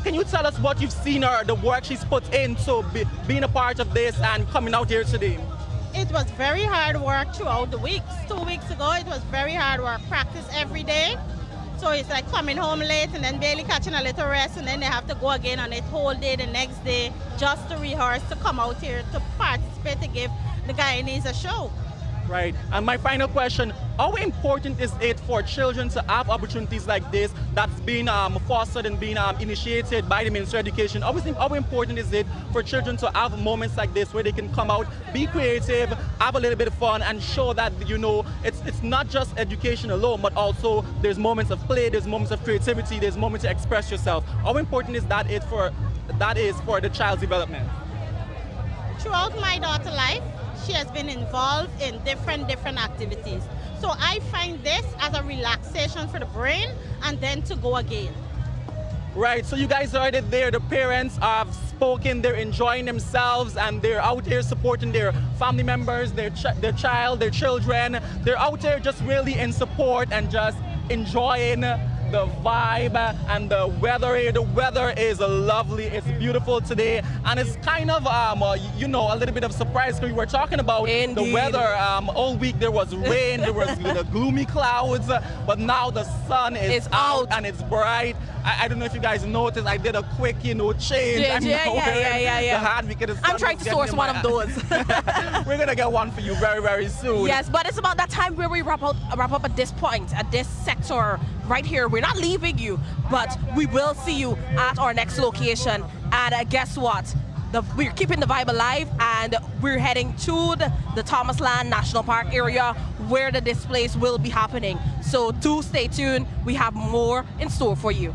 can you tell us what you've seen, or the work she's put into being a part of this and coming out here today? It was very hard work throughout the weeks. 2 weeks ago, it was very hard work. Practice every day. So it's like coming home late and then barely catching a little rest, and then they have to go again on it whole day the next day just to rehearse, to come out here to participate, to give the Guyanese a show. Right. And my final question, how important is it for children to have opportunities like this that's being fostered and being initiated by the Ministry of Education? Obviously, how important is it for children to have moments like this where they can come out, be creative, have a little bit of fun, and show that, you know, it's not just education alone, but also there's moments of play, there's moments of creativity, there's moments to express yourself. How important is that for the child's development? Throughout my daughter's life, she has been involved in different activities. So I find this as a relaxation for the brain and then to go again. Right, so you guys heard it there. The parents have spoken, they're enjoying themselves, and they're out here supporting their family members, their child, their children. They're out there just really in support and just enjoying the vibe and the weather here. The weather is lovely, it's beautiful today, and it's kind of you know, a little bit of surprise because we were talking about the weather all week. There was rain, there was the gloomy clouds, but now the sun is out and it's bright. I don't know if you guys noticed, I did a quick, you know, change. Yeah. The hat because the sun I'm trying was to source one of those. We're gonna get one for you very, very soon. Yes, but it's about that time where we wrap up at this point, at this sector right here. We're not leaving you, but we will see you at our next location. And guess what? We're keeping the vibe alive, and we're heading to the Thomas Land National Park area where the displays will be happening. So do stay tuned. We have more in store for you.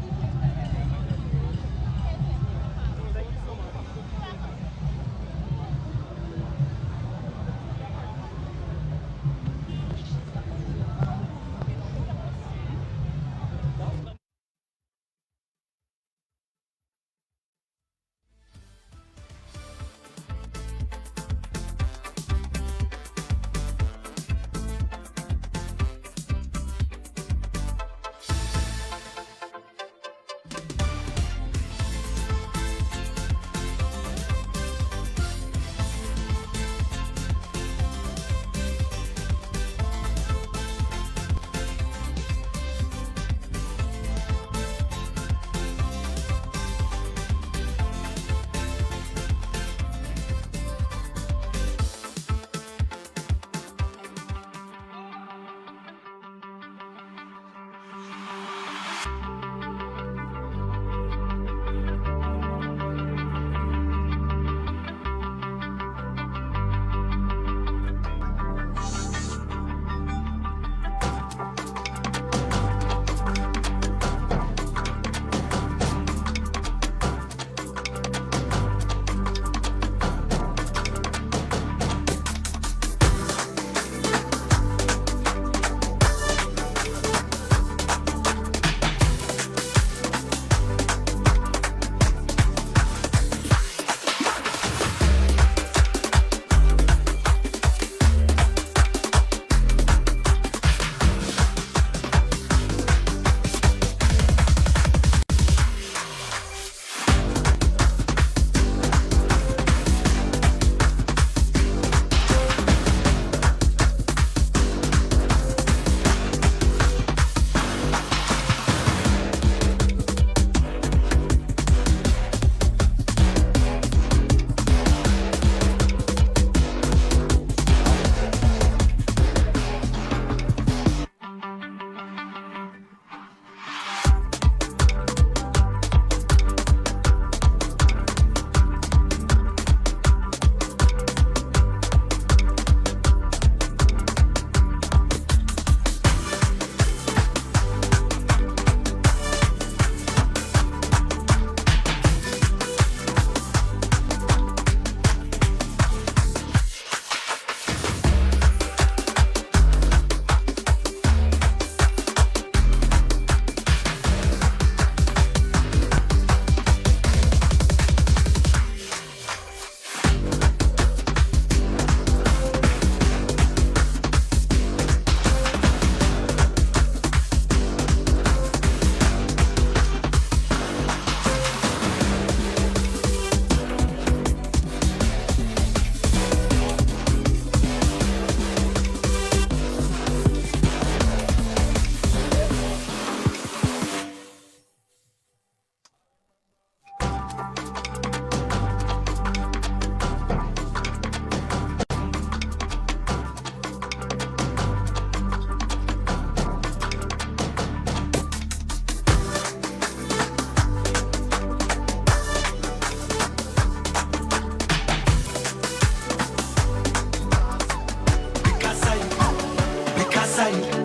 side.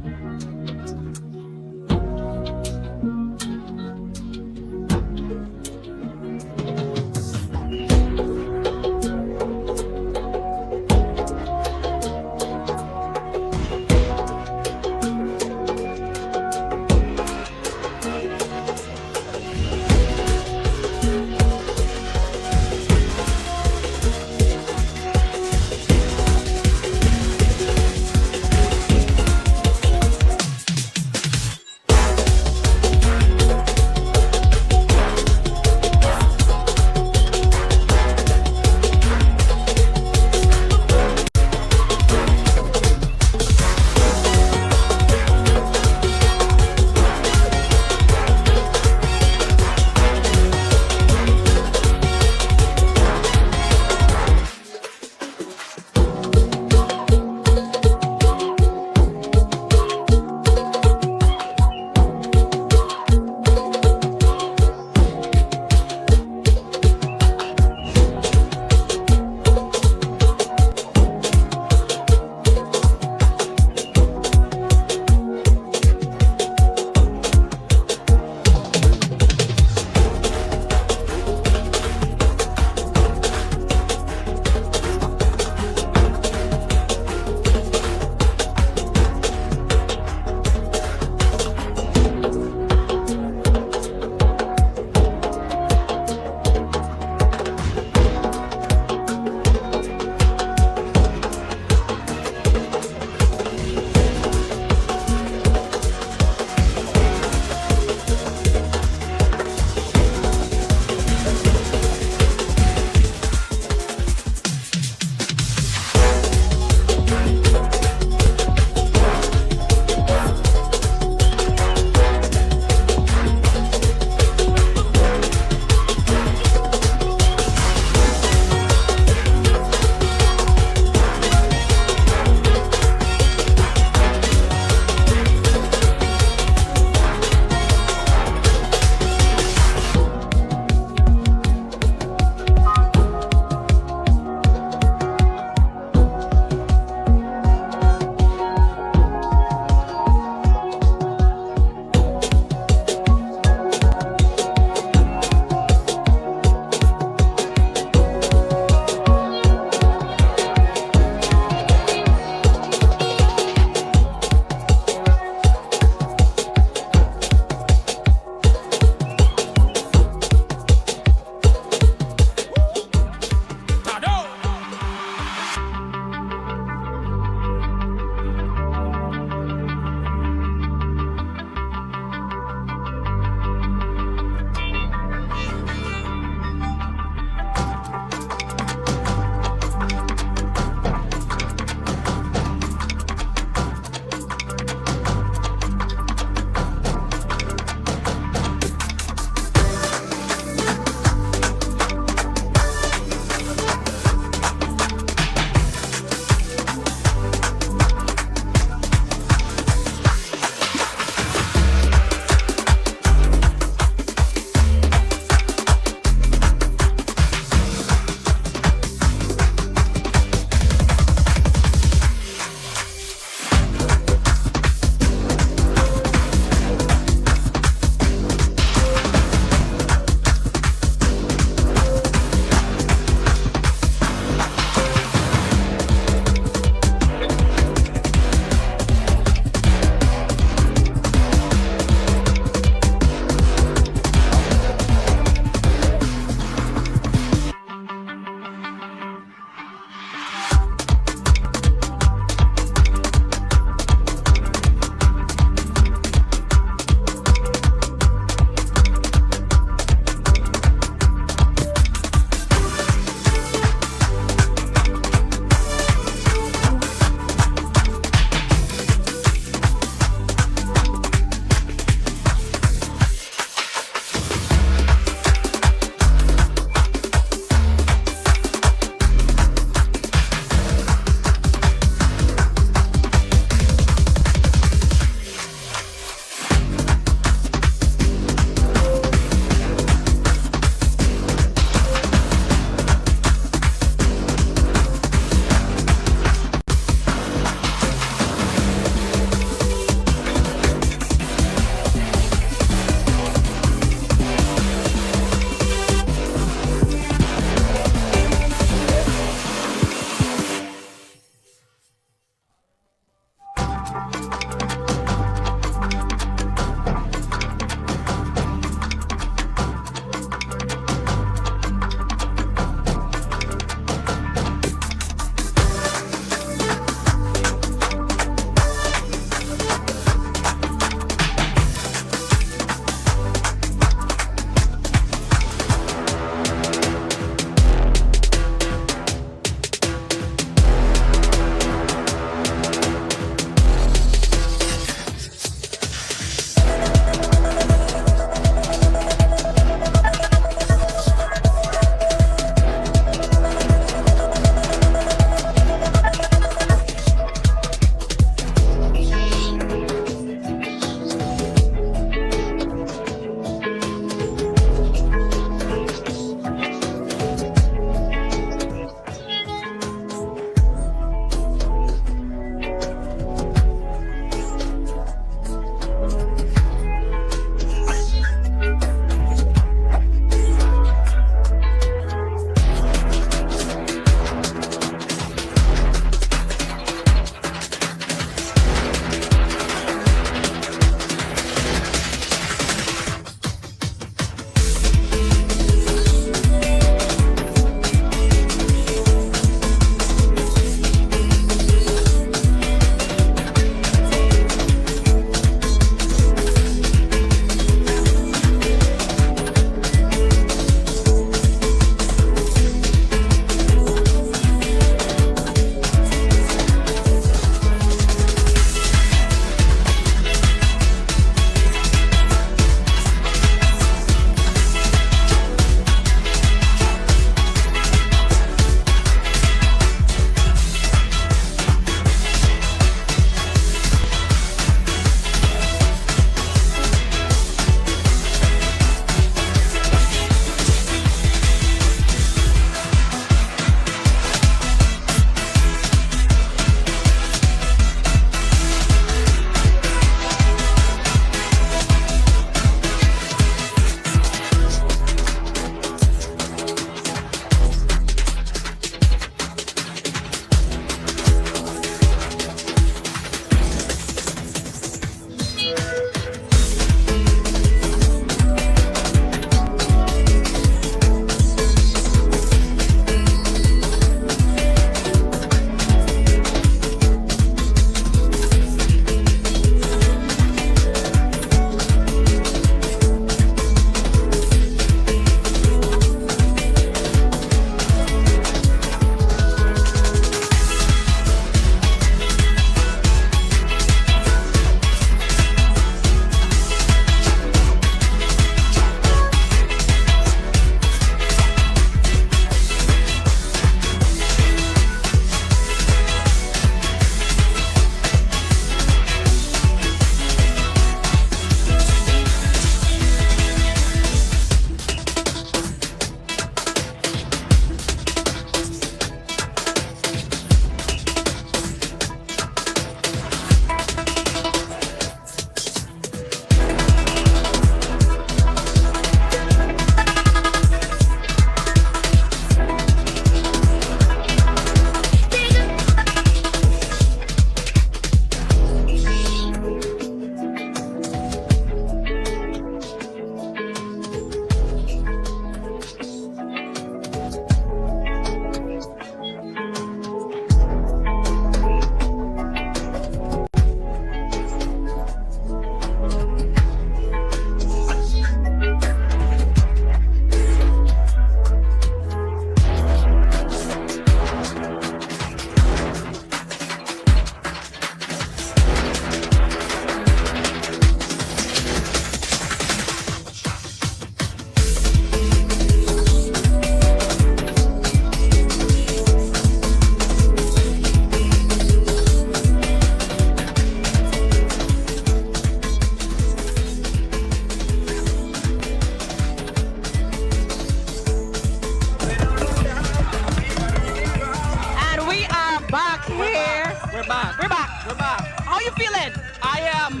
feeling? I am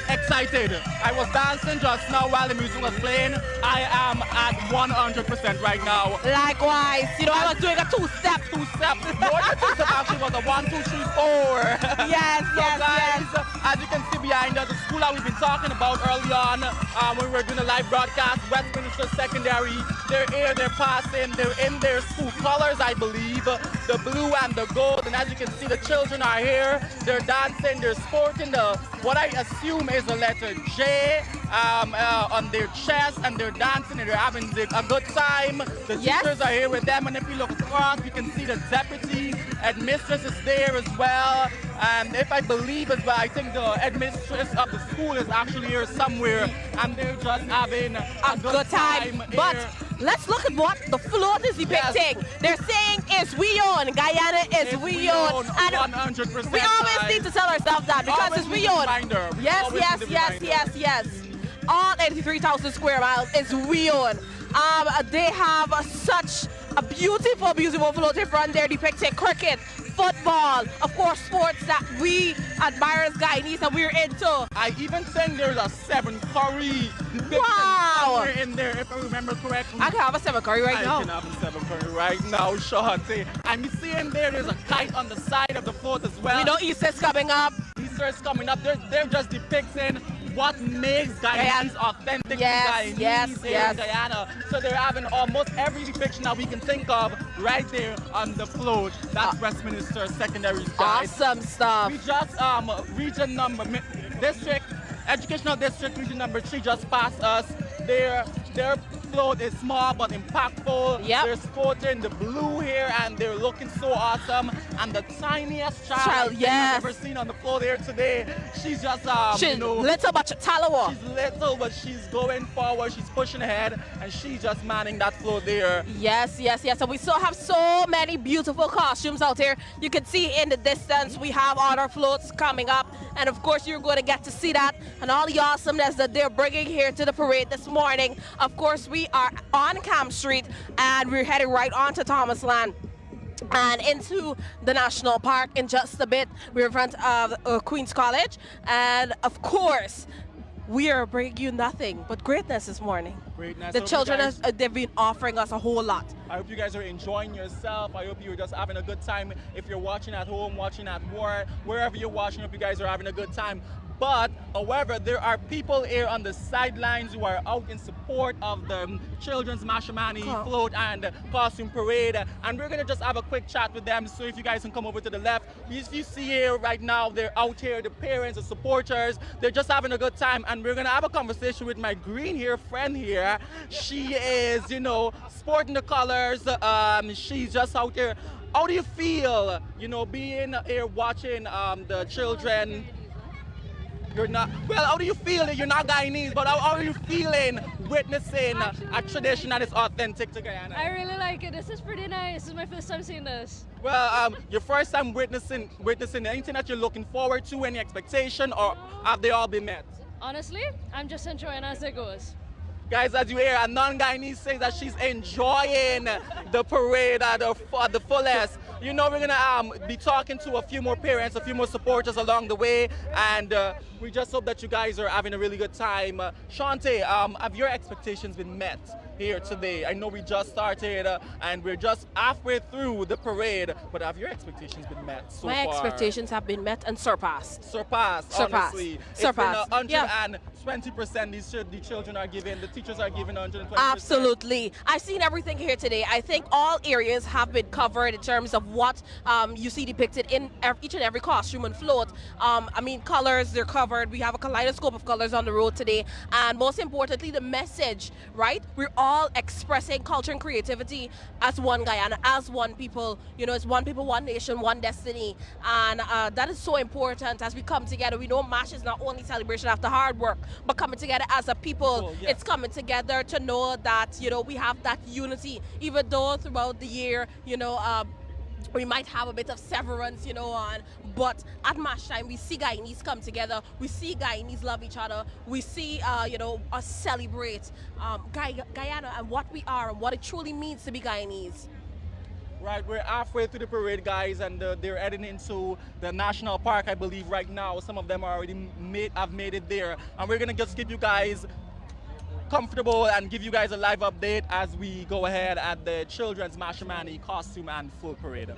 excited. I was dancing just now while the music was playing. I am at 100% right now. Likewise. You know, I was doing a two-step. Two-step. More than two-step actually was a 1, 2, 3, 4. Yes, yes, guys, yes. as you can see behind us, the school that we've been talking about early on when we were doing a live broadcast, Westminster Secondary, they're here, they're passing, they're in their school colors, I believe, the blue and the gold. And as you can see, the children are here, they're dancing, they're sporting what I assume is the letter J on their chest, and they're dancing and they're having a good time. The teachers are here with them, and if you look across, you can see the deputy headmistress is there as well. And if I believe as well, I think the headmistress of the school is actually here somewhere, and they're just having a good time. But let's look at what the float is depicting. They're saying it's we own. Guyana is we own. And 100%. we always need to tell ourselves that because it's we own. Yes, yes, yes, yes, yes. All 83,000 square miles is we own. They have such a beautiful, beautiful float in front there depicting cricket, football, of course, sports that we admire as Guyanese and we're into. I even think there's a 7 curry somewhere in there, if I remember correctly. I can have a 7 curry right now. I can have a 7 curry right now, Shante. I'm seeing there's a kite on the side of the float as well. We know Easter's coming up. Easter's coming up. They're just depicting what makes Guyanese authentic to Guyanese in Guyana. So they're having almost every depiction that we can think of right there on the float. That's Westminster Secondary, guys. Awesome stuff. We just Educational District Region number 3 just passed us. Their float is small but impactful. Yep. They're sporting the blue here and they're looking so awesome. And the tiniest child I've ever seen on the float here today. She's just she's little but talawa. She's little but she's going forward. She's pushing ahead and she's just manning that float there. Yes, yes, yes. And we still have so many beautiful costumes out here. You can see in the distance we have honor floats coming up, and of course you're going to get to see that and all the awesomeness that they're bringing here to the parade this morning. Of course, we are on Camp Street and we're heading right on to Thomas Land and into the National Park in just a bit. We're in front of Queen's College, and of course we are bringing you nothing but greatness this morning. Greatness. The children, they've been offering us a whole lot. I hope you guys are enjoying yourself. I hope you're just having a good time. If you're watching at home, watching at work, wherever you're watching, I hope you guys are having a good time. But, however, there are people here on the sidelines who are out in support of the children's Mashramani float and costume parade. And we're going to just have a quick chat with them. So if you guys can come over to the left. If you see here right now, they're out here, the parents, the supporters. They're just having a good time. And we're going to have a conversation with my green hair friend here. She is, sporting the colors. She's just out here. How do you feel, being here watching the children? How do you feel that you're not Guyanese, but how are you feeling witnessing a tradition that is authentic to Guyana? I really like it. This is pretty nice. This is my first time seeing this. Well, your first time witnessing anything that you're looking forward to, any expectation, or have they all been met? Honestly, I'm just enjoying as it goes. Guys, as you hear, a non-Guyanese says that she's enjoying the parade at the fullest. We're going to be talking to a few more parents, a few more supporters along the way, and we just hope that you guys are having a really good time. Shante, have your expectations been met here today? I know we just started and we're just halfway through the parade, but have your expectations been met so far? My expectations have been met and surpassed. Honestly. Surpassed. It's been 120% the children are giving, the teachers are giving 120%. Absolutely. I've seen everything here today. I think all areas have been covered in terms of what you see depicted in each and every costume and float. Colors, they're covered. We have a kaleidoscope of colors on the road today. And most importantly, the message, right? We're all expressing culture and creativity as one Guyana, as one people. It's one people, one nation, one destiny. And that is so important as we come together. We know MASH is not only celebration after hard work, but coming together as a people. It's coming together to know that, we have that unity, even though throughout the year, we might have a bit of severance, but at MASH time, we see Guyanese come together. We see Guyanese love each other. We see, us celebrate Guyana and what we are and what it truly means to be Guyanese. Right, we're halfway through the parade, guys, and they're heading into the national park, I believe, right now. Some of them are already have made it there, and we're gonna just keep you guys comfortable and give you guys a live update as we go ahead at the children's Mashramani costume and full parade.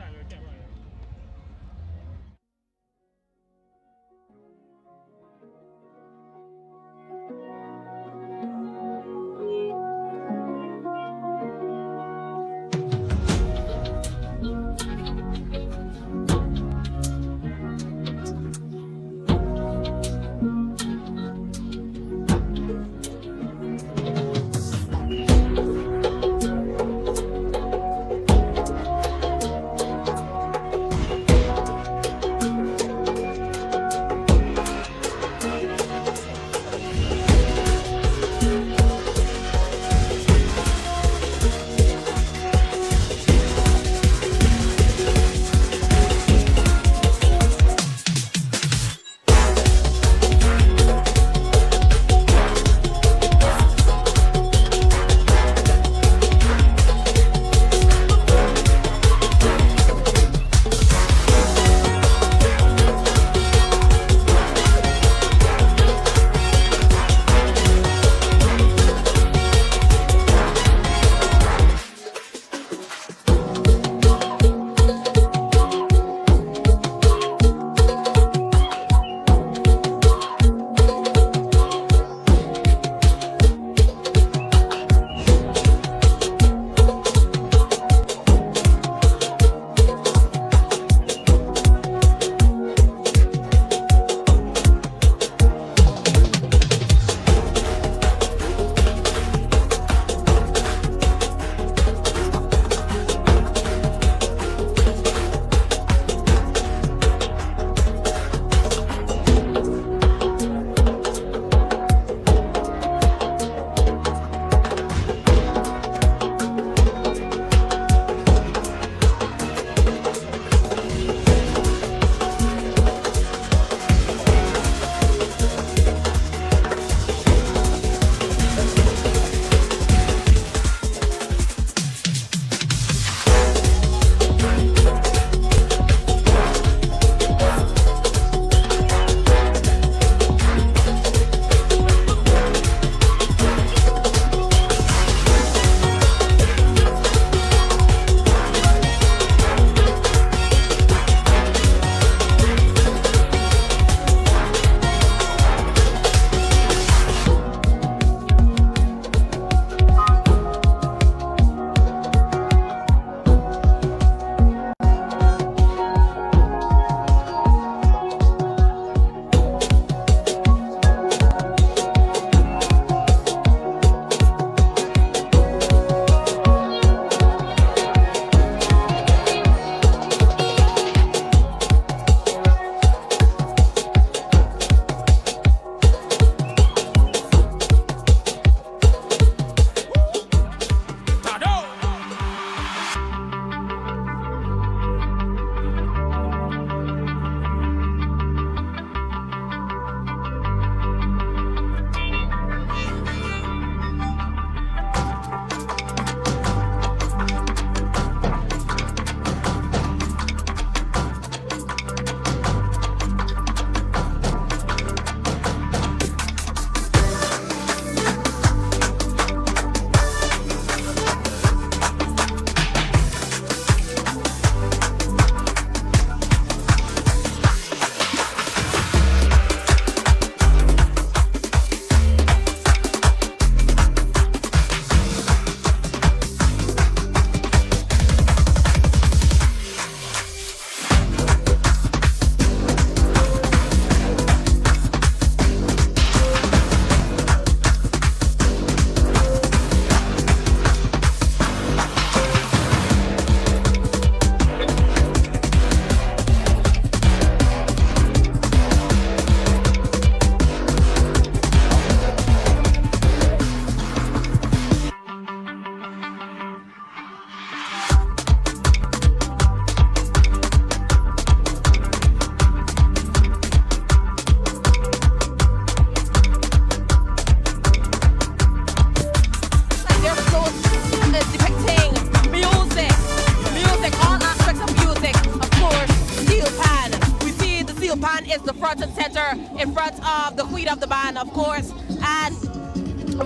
the front and center in front of the Queen of the Band, of course. And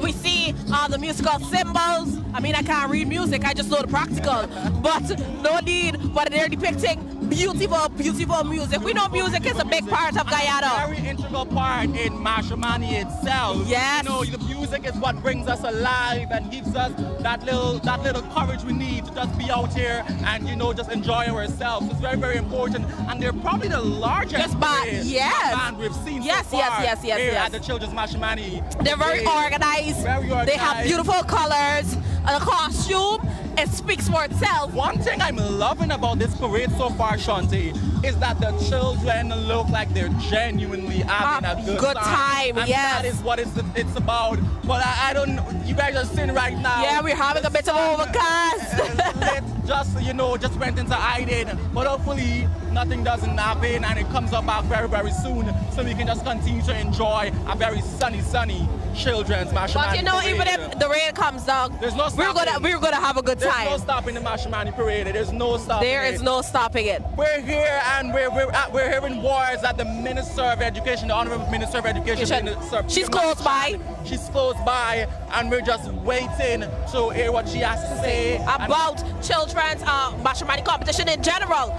we see the musical symbols. I mean, I can't read music, I just know the practical. But no need, but they're depicting beautiful, beautiful music. We know music is a big part of Guyana. A very integral part in Mashramani itself. Yes. You know, the music is what brings us alive and gives us that little courage we need to just be out here and, you know, just enjoy ourselves. It's very, very important. And they're probably the largest band we've seen so far here at the Children's Mashramani. They're very organized. Very organized. They have beautiful colors. The costume, it speaks for itself. One thing I'm loving about this parade so far, Shanti, is that the children look like they're genuinely having a good time. And yes. that is what it's about. But I don't, you guys are sitting right now. Yeah, we're having a bit of overcast. just went into hiding. But hopefully nothing doesn't happen and it comes up back very, very soon. So we can just continue to enjoy a very sunny Children's Mashramani But you know, parade. even if the rain comes down, there's no we're gonna have a good time. There's no stopping the Mashramani parade. There's no stopping There is no stopping it. We're here and we're hearing words at the Minister of Education, the Honorable Minister of Education. She's close by. She's close by, and we're just waiting to hear what she has to say about children's Mashramani competition in general.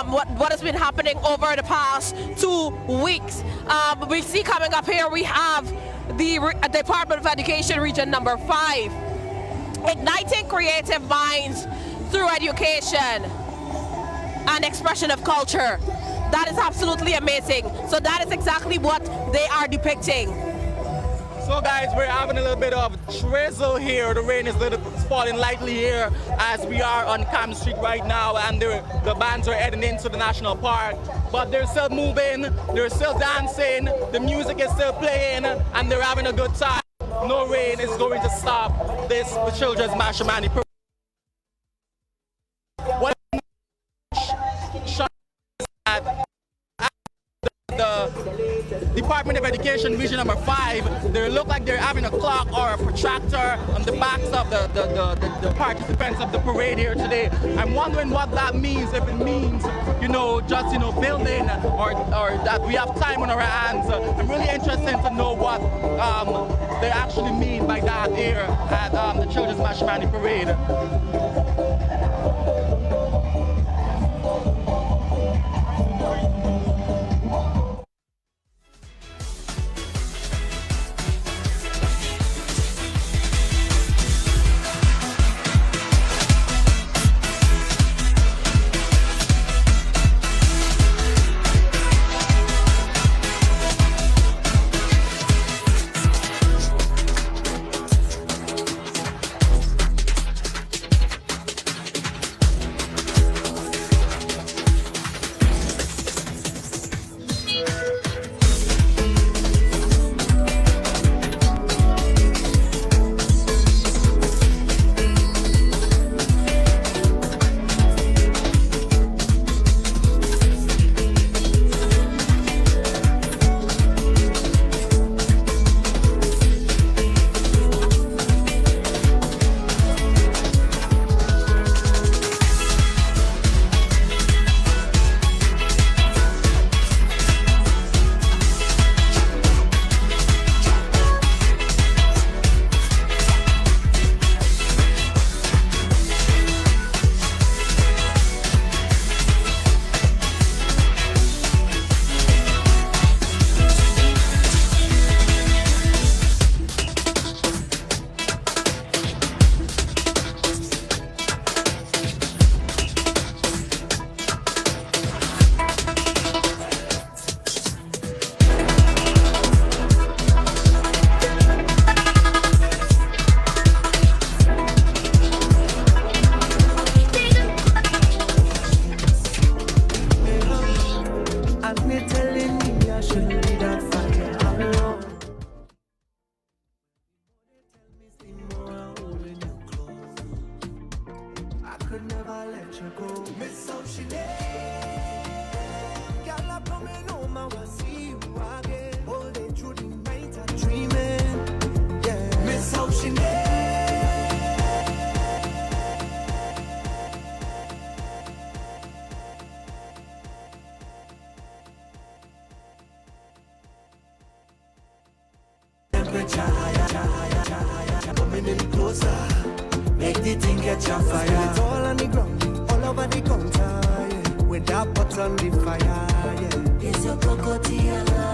What has been happening over the past 2 weeks. We see coming up here, we have the Department of Education Region number 5, igniting creative minds through education and expression of culture. That is absolutely amazing. So that is exactly what they are depicting. So guys, we're having a little bit of drizzle here. The rain is falling lightly here as we are on Cam Street right now, and the bands are heading into the national park. But they're still moving, they're still dancing, the music is still playing, and they're having a good time. No rain is going to stop this Children's Mashramani parade. What the Department of Education Region number 5, they look like they're having a clock or a protractor on the backs of the participants of the parade here today. I'm wondering what that means, if it means, just, building or that we have time on our hands. I'm really interested to know what they actually mean by that here at the Children's Mashramani Parade. temperature higher. Coming in closer, make the thing catch on fire. Spill it all on the ground, all over the counter, yeah. With that pot on the fire, yeah. It's your cocotiana.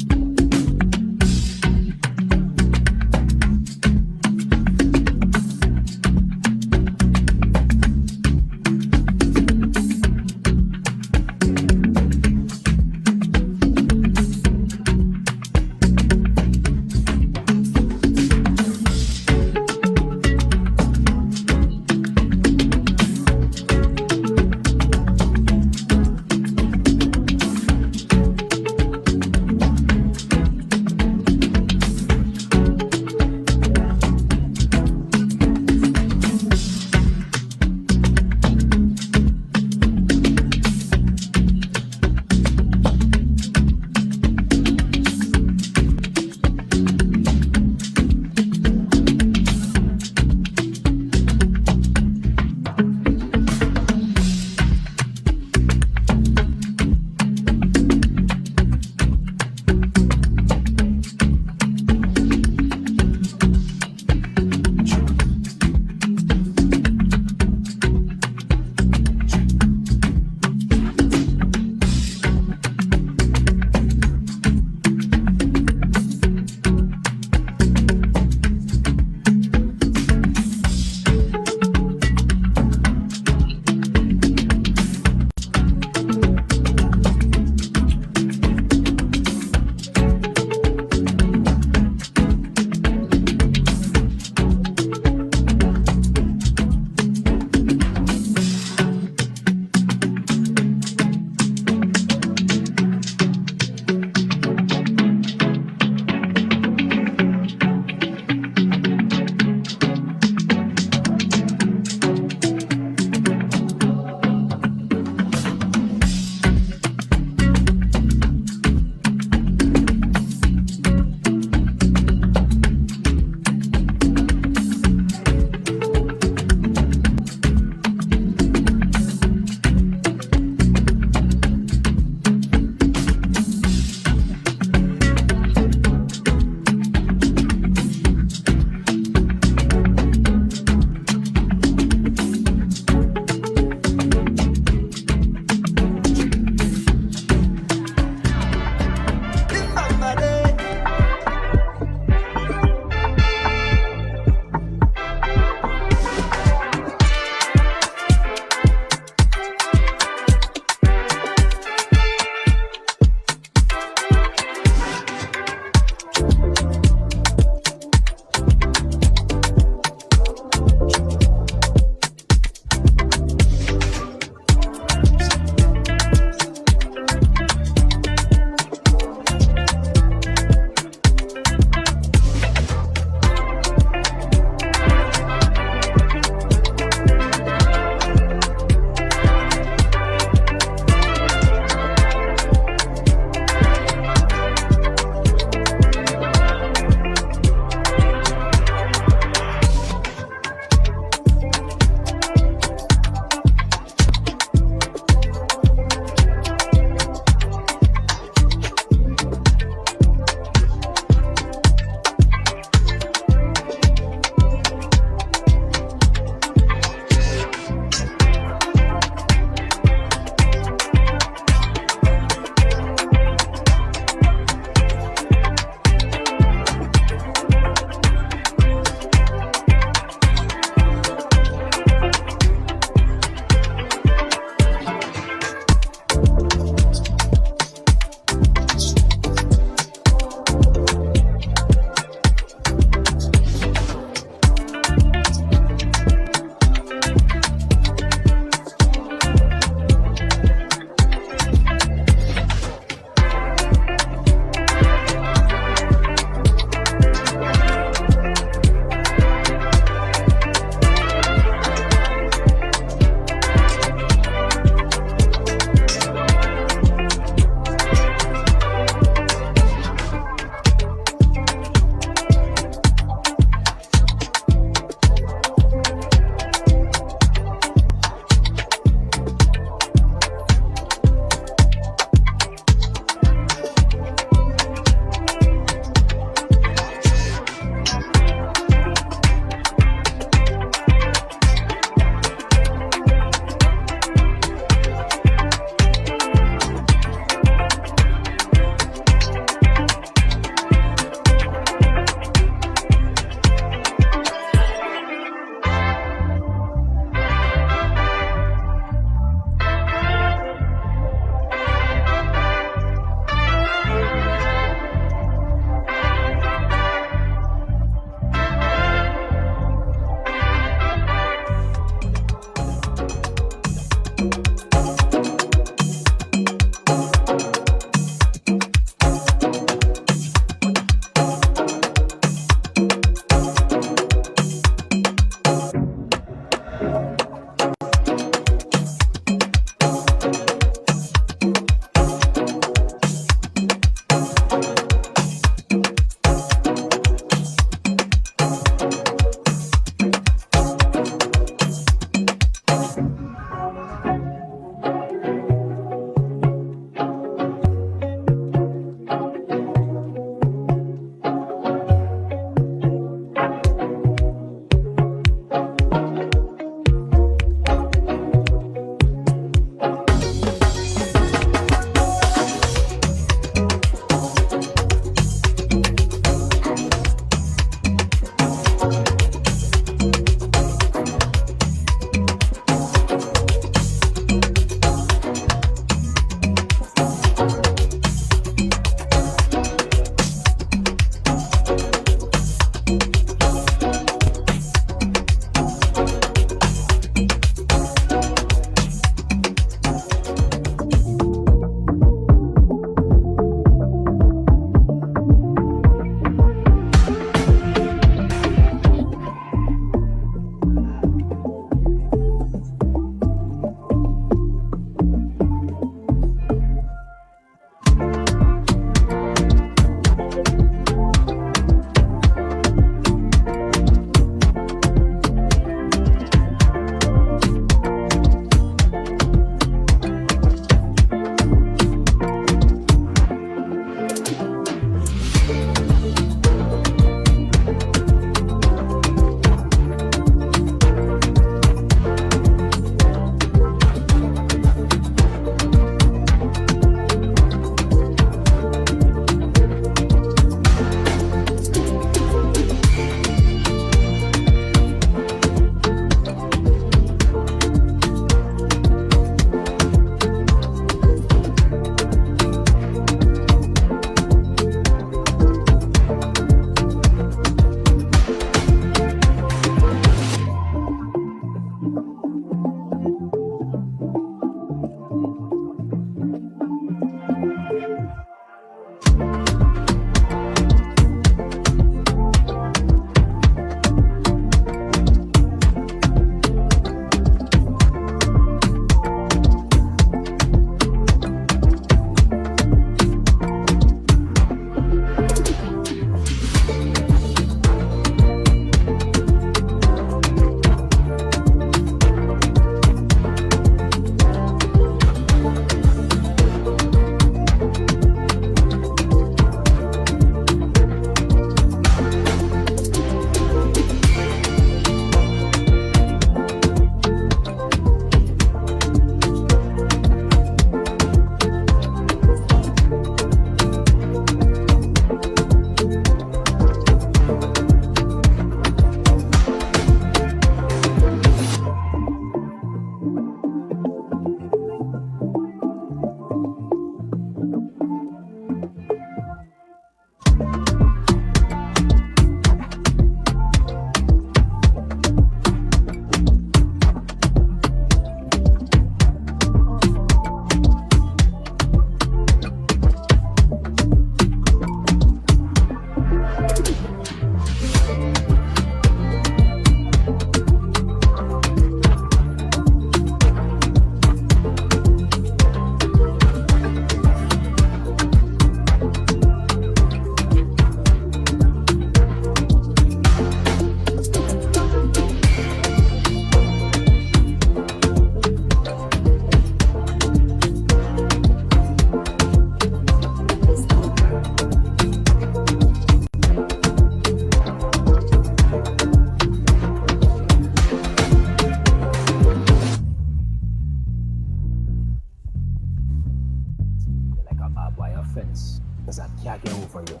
because I can't get over you.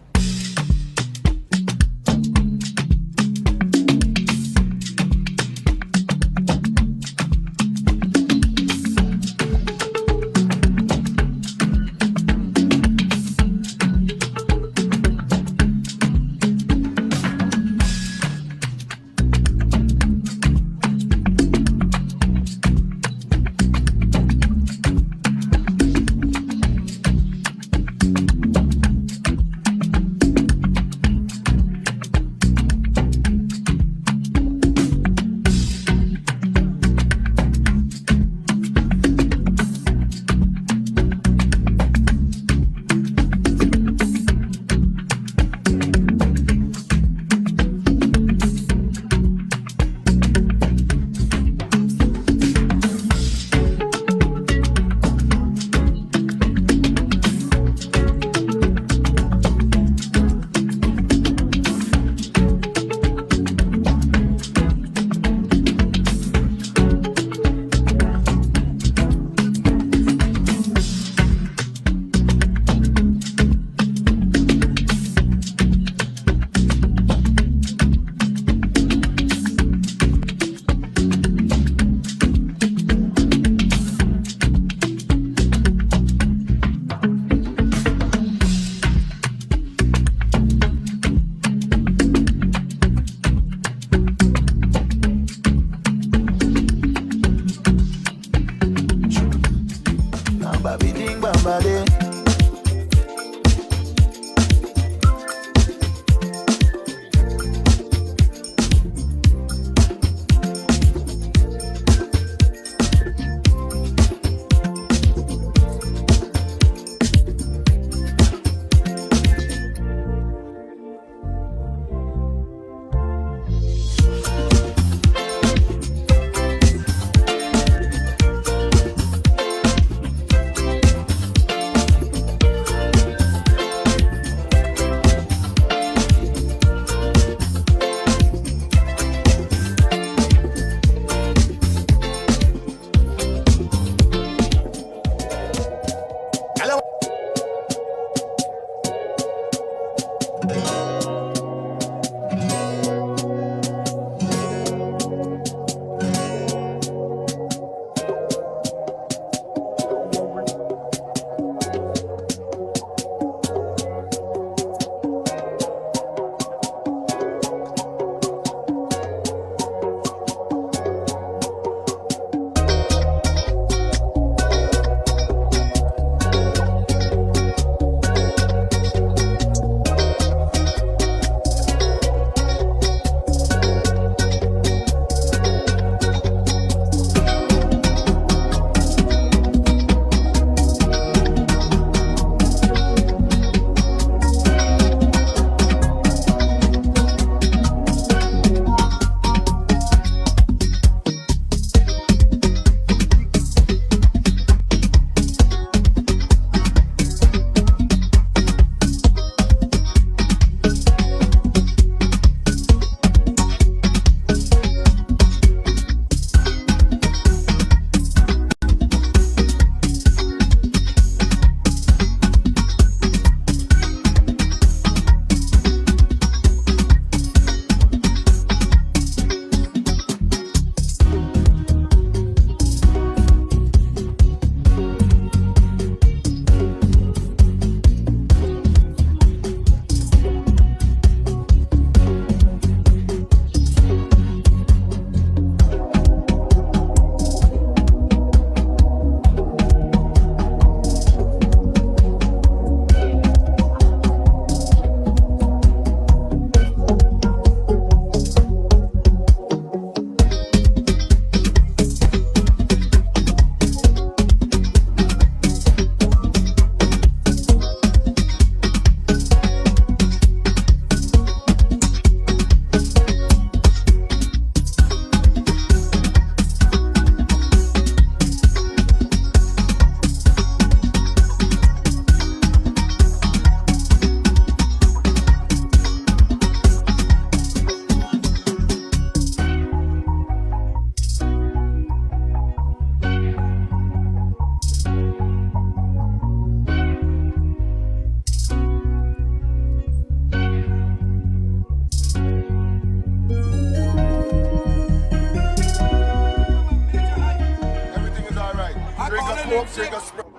smoke figure spread.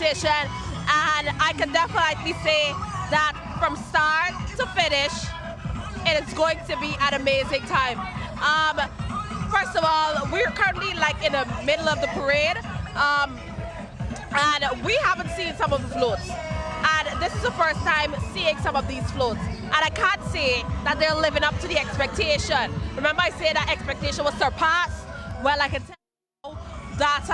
competition, and I can definitely say that from start to finish, it is going to be an amazing time. First of all, we're currently like in the middle of the parade, and we haven't seen some of the floats. And this is the first time seeing some of these floats. And I can't say that they're living up to the expectation. Remember I said that expectation was surpassed? Well, I can tell that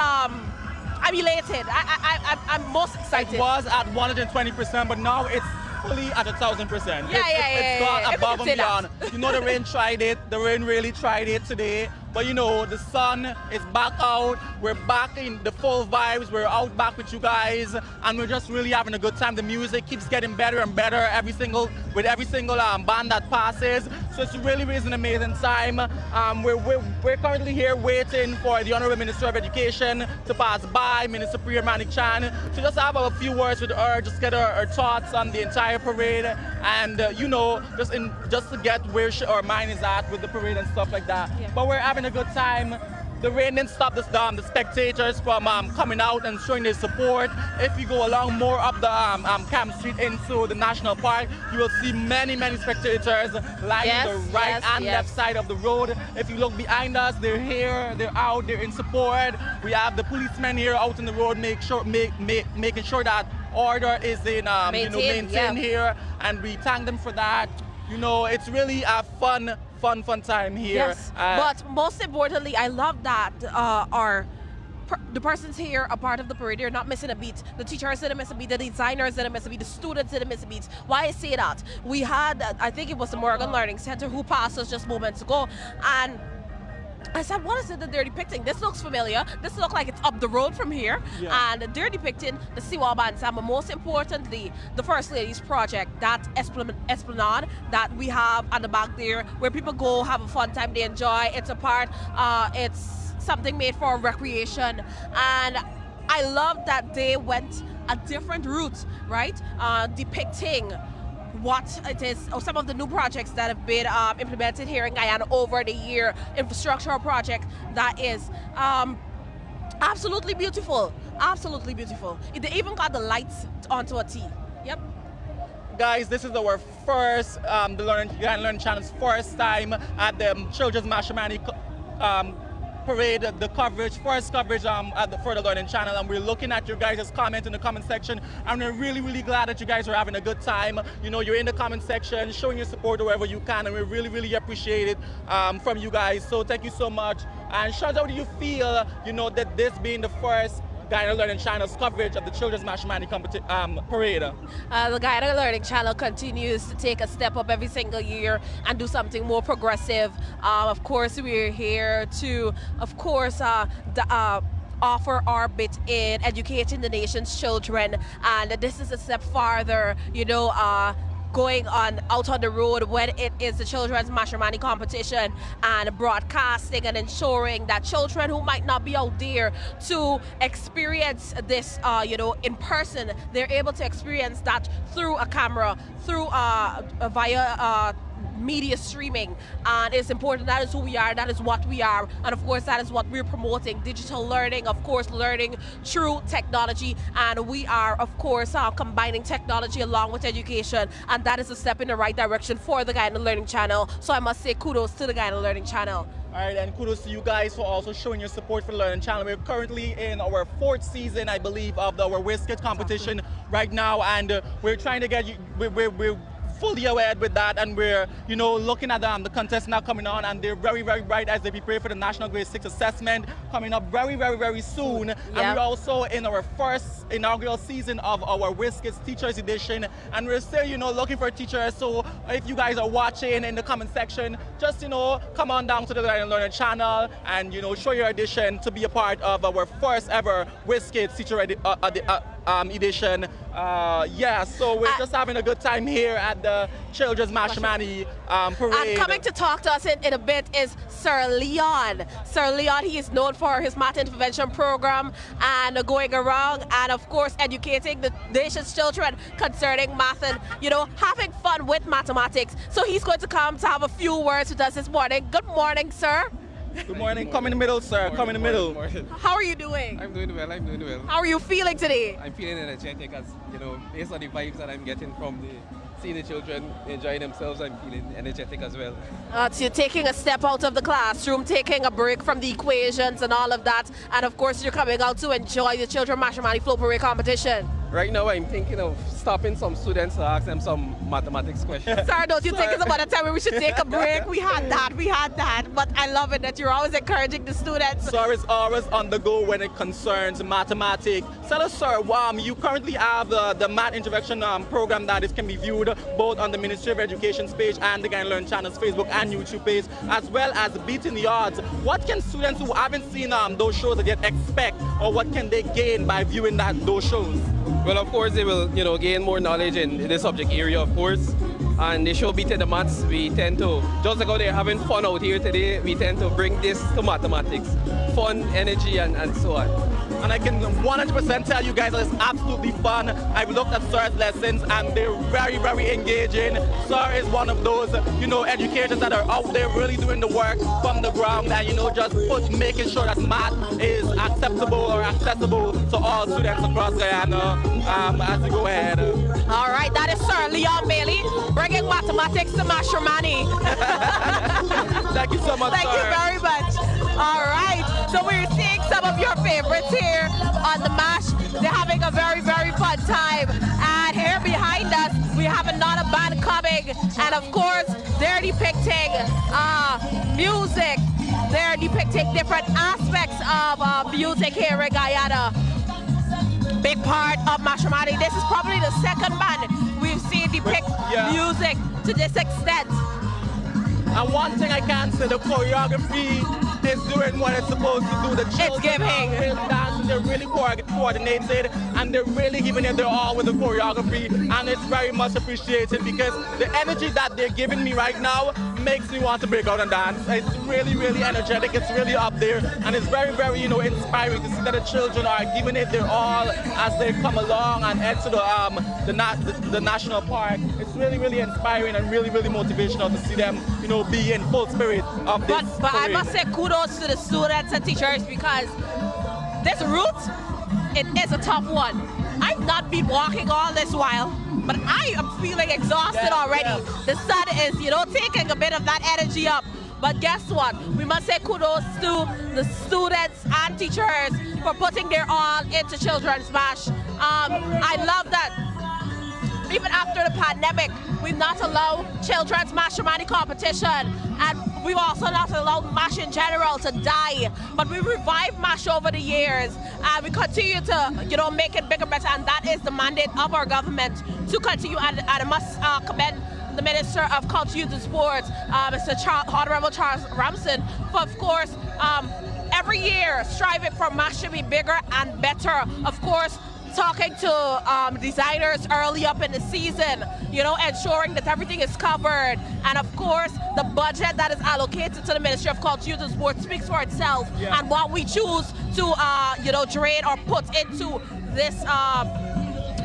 I'm elated. I'm most excited. It was at 120%, but now it's fully at 1,000%. It's gone above and beyond. You know, the rain tried it. The rain really tried it today. But you know, the sun is back out. We're back in the full vibes. We're out back with you guys, and we're just really having a good time. The music keeps getting better and better with every single band that passes. So it's really an amazing time. We're currently here waiting for the Honorable Minister of Education to pass by, Minister Priya Chan, to just have a few words with her, just get her thoughts on the entire parade, and you know, just to get where our mind is at with the parade and stuff like that. Yeah. But we're having a good time. The rain didn't stop the spectators from coming out and showing their support. If you go along more up the Camp Street into the National Park, you will see many spectators lining the right and left side of the road. If you look behind us, they're here, they're out, they're in support. We have the policemen here out in the road, making sure that order is in maintained here, and we thank them for that. You know, it's really a fun time here. Yes, but most importantly, I love that the persons here are part of the parade. They're not missing a beat. The teachers didn't miss a beat. The designers didn't miss a beat. The students didn't miss a beat. Why I say that? We had, I think it was the Morgan Learning Center who passed us just moments ago, and I said, what is it that they're depicting? This looks familiar. This looks like it's up the road from here. Yeah. And they're depicting the Siwa Bandstand, but most importantly, the First Lady's project, that esplanade that we have at the back there, where people go, have a fun time, they enjoy. It's a part, it's something made for recreation. And I love that they went a different route, right? Depicting what it is, or some of the new projects that have been implemented here in Guyana over the year. Infrastructural project that is absolutely beautiful. Absolutely beautiful. They even got the lights onto a T. Yep. Guys, this is our first, the Guyana Learning Channel's first time at the Children's Mashramani parade, the first coverage for the Learning Channel, and we're looking at your guys' comment in the comment section, and we're really glad that you guys are having a good time. You know, you're in the comment section, showing your support wherever you can, and we really appreciate it from you guys. So thank you so much. And Shaz, how do you feel, you know, that this being the first Guyana Learning Channel's coverage of the Children's Mashramani parade? The Guyana Learning Channel continues to take a step up every single year and do something more progressive. Of course, we're here to, of course, offer our bit in educating the nation's children, and this is a step farther, you know, going out on the road when it is the Children's Mashramani competition, and broadcasting and ensuring that children who might not be out there to experience this, you know, in person, they're able to experience that through a camera, through via media streaming. And it's important. That is who we are. That is what we are. And of course, that is what we're promoting. Digital learning, of course, learning through technology. And we are, of course, combining technology along with education. And that is a step in the right direction for the Guyana Learning Channel. So I must say kudos to the Guyana Learning Channel. All right, and kudos to you guys for also showing your support for the Learning Channel. We're currently in our 4th season, I believe, of our Whiskit competition right now, and we're trying to get you, we're fully aware with that, and we're, you know, looking at the contests now coming on, and they're very bright as they prepare for the National Grade 6 assessment coming up very soon. Yep. And we're also in our first inaugural season of our Whiskits Teachers Edition, and we're still, you know, looking for teachers. So if you guys are watching in the comment section, just, you know, come on down to the Learning Channel and, you know, show your audition to be a part of our first ever Whiskits Teacher edition. Yeah, so we're just having a good time here at the Children's Mashramani parade. And coming to talk to us in a bit is Sir Leon. Sir Leon, he is known for his math intervention program and going around and of course educating the nation's children concerning math and, you know, having fun with mathematics. So he's going to come to have a few words with us this morning. Good morning, sir. Good morning. Come in the middle, sir. Come in the middle. How are you doing? I'm doing well. I'm doing well. How are you feeling today? I'm feeling energetic as, based on the vibes that I'm getting from seeing the children enjoying themselves, I'm feeling energetic as well. So you're taking a step out of the classroom, taking a break from the equations and all of that, and of course you're coming out to enjoy the Children Mashramani Float Parade competition. Right now I'm thinking of stopping some students to ask them some mathematics questions. Sorry, don't you think it's about a time when we should take a break? We had that, but I love it that you're always encouraging the students. Sir is always on the go when it concerns mathematics. Tell us, sir, you currently have the math intervention program that can be viewed both on the Ministry of Education's page and the Guyana Learn Channel's Facebook and YouTube page, as well as Beating the Odds. What can students who haven't seen those shows yet expect, or what can they gain by viewing those shows? Well, of course, they will, gain more knowledge in the subject area, of course. And the show Beating the Maths, we tend to, just like how they're having fun out here today, we tend to bring this to mathematics. Fun, energy, and so on. And I can 100% tell you guys that it's absolutely fun. I've looked at Sir's lessons and they're very, very engaging. Sir is one of those, educators that are out there really doing the work from the ground and, just making sure that math is acceptable or accessible to all students across Guyana as we go ahead. All right, that is Sir Leon Bailey, bringing mathematics to Mashramani. Thank you so much, Thank you very much. All right, so we're seeing some of your favorites here on the MASH. They're having a very, very fun time. And here behind us, we have another band coming. And of course, they're depicting music. They're depicting different aspects of music here in Guyana. Big part of Mashramani. This is probably the second band we've seen depict music to this extent. And one thing I can say, the choreography is doing what it's supposed to do. The children are really dancing, they're really coordinated, and they're really giving it their all with the choreography, and it's very much appreciated because the energy that they're giving me right now makes me want to break out and dance. It's really, really energetic, it's really up there, and it's very, very, inspiring to see that the children are giving it their all as they come along and head to the national park. It's really, really inspiring and really, really motivational to see them, be in full spirit of this But I parade. must say kudos to the students and teachers because this route, it is a tough one. I've not been walking all this while, but I am feeling exhausted already. The sun is, taking a bit of that energy up. But guess what? We must say kudos to the students and teachers for putting their all into Children's MASH. I love that even after the pandemic, we've not allowed Children's Mashramani competition, and we've also not allowed MASH in general to die. But we revived MASH over the years, and we continue to, make it bigger, better, and that is the mandate of our government to continue. And I must commend the Minister of Culture, Youth and Sports, Mr. Honorable Charles Ramson, for, of course, every year striving for MASH to be bigger and better. Of course, talking to designers early up in the season, ensuring that everything is covered. And of course, the budget that is allocated to the Ministry of Culture, Youth and Sports speaks for itself. Yeah. And what we choose to, drain or put into this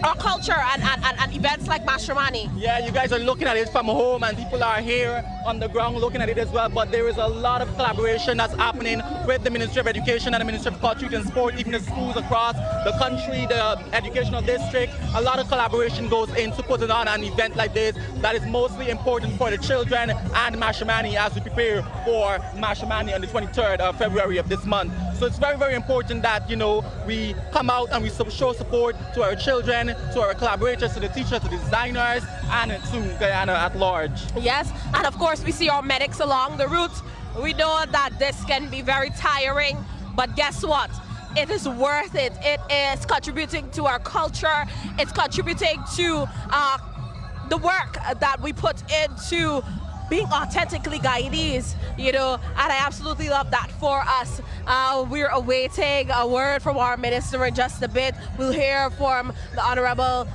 our culture and events like Mashramani. Yeah, you guys are looking at it from home and people are here on the ground looking at it as well, but there is a lot of collaboration that's happening with the Ministry of Education and the Ministry of Culture and Sport, even the schools across the country, the educational district. A lot of collaboration goes into putting on an event like this that is mostly important for the children and Mashramani as we prepare for Mashramani on the 23rd of February of this month. So it's very, very important that, we come out and we show support to our children, to our collaborators, to the teachers, to the designers, and to Guyana at large. Yes, and of course we see our medics along the route. We know that this can be very tiring, but guess what? It is worth it. It is contributing to our culture. It's contributing to the work that we put into being authentically Guyanese, and I absolutely love that for us. We're awaiting a word from our minister in just a bit. We'll hear from the Honorable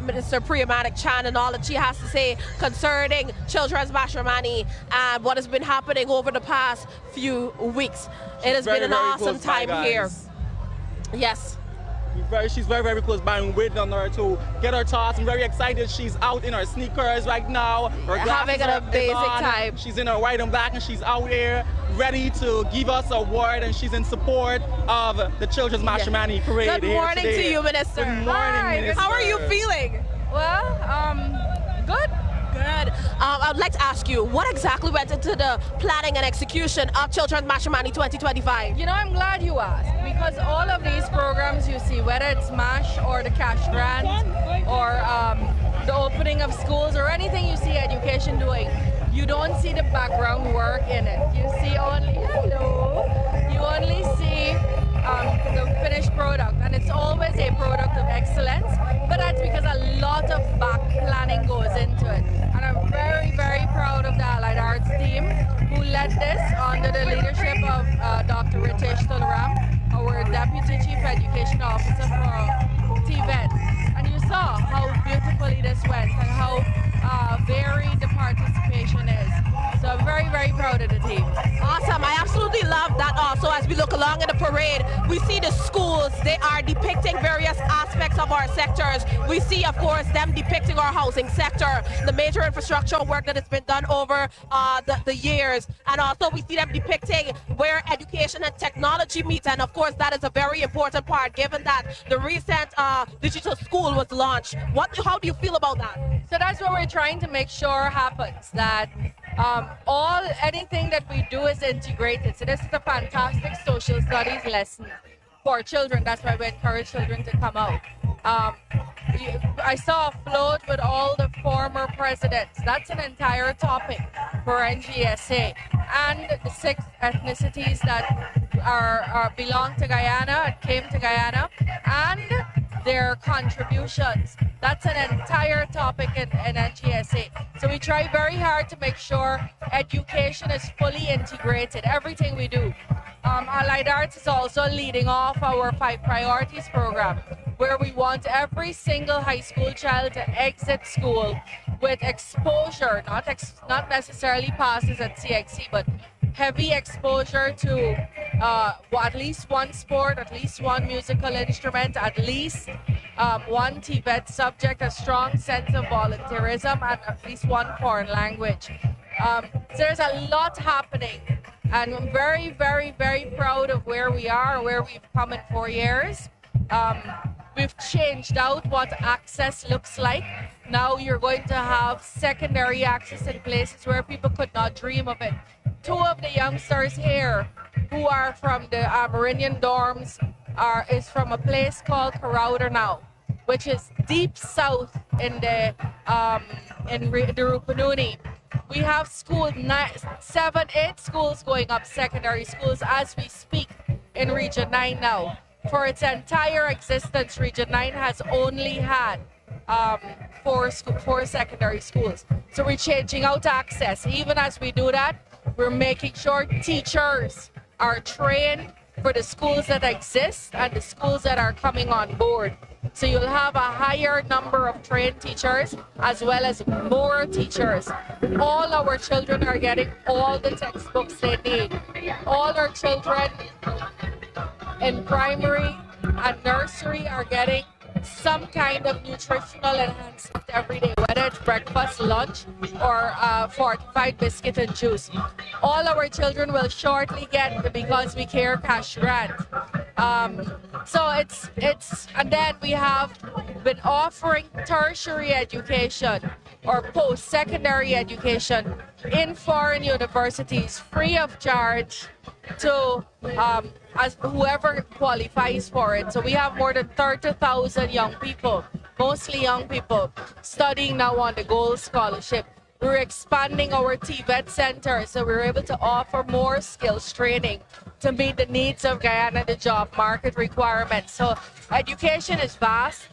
Minister Priyamanik Chan and all that she has to say concerning Children's Mashramani and what has been happening over the past few weeks. It has been an awesome time here. Yes. We she's very, very close by and waiting on her to get her thoughts. I'm very excited. She's out in her sneakers right now. Her Having an amazing time. She's in her white and black, and she's out here ready to give us a award, and she's in support of the Children's Mashramani Parade. Good morning to you, Minister. Good morning, Minister. How are you feeling? Well, good. Good. I'd like to ask you, what exactly went into the planning and execution of Children's Mashramani 2025? You know, I'm glad you asked, because all of these programs you see, whether it's MASH or the cash grant or the opening of schools or anything you see education doing, you don't see the background work in it. You see only, you only see the finished product, and it's always a product of excellence, but that's because a lot of back planning goes into it. And I'm very, very proud of the Allied Arts team who led this under the leadership of Dr. Ritesh Tularam, our Deputy Chief Education Officer for TVET. And you saw how beautifully this went and how varied the participation is. So I'm very, very proud of the team. Awesome. I absolutely love that also. As we look along in the parade, we see the schools. They are depicting various aspects of our sectors. We see, of course, them depicting our housing sector, the major infrastructural work that has been done over the years. And also we see them depicting where education and technology meet. And of course, that is a very important part, given that the recent digital school was launched. How do you feel about that? So that's what we're trying to make sure happens, that anything that we do is integrated. So this is a fantastic social studies lesson for children. That's why we encourage children to come out. I saw a float with all the former presidents. That's an entire topic for NGSA, and the 6 ethnicities that belong to Guyana and came to Guyana, and their contributions. That's an entire topic in NGSA. So we try very hard to make sure education is fully integrated, everything we do. Allied Arts is also leading off our 5 priorities program, where we want every single high school child to exit school with exposure, not necessarily passes at CXC, but heavy exposure to at least one sport, at least one musical instrument, at least one TVET subject, a strong sense of volunteerism, and at least one foreign language. So there's a lot happening, and I'm very, very, very proud of where we are, where we've come in 4 years. We've changed out what access looks like. Now you're going to have secondary access in places where people could not dream of it. 2 of the youngsters here who are from the Amerindian dorms is from a place called Carouter now, which is deep south in the Rupununi. We have 7, 8 schools going up, secondary schools, as we speak in Region 9 now. For its entire existence, Region 9 has only had 4 secondary schools. So we're changing out access. Even as we do that, we're making sure teachers are trained for the schools that exist and the schools that are coming on board. So you'll have a higher number of trained teachers as well as more teachers. All our children are getting all the textbooks they need. All our children in primary and nursery are getting some kind of nutritional enhancement every day, whether it's breakfast, lunch, or fortified biscuit and juice. All our children will shortly get the Because We Care cash grant. So it's and then we have been offering tertiary education or post-secondary education in foreign universities free of charge to as whoever qualifies for it. So we have more than 30,000 young people, mostly young people, studying now on the Gold Scholarship. We're expanding our TVET center, so we're able to offer more skills training to meet the needs of Guyana, the job market requirements. So education is vast,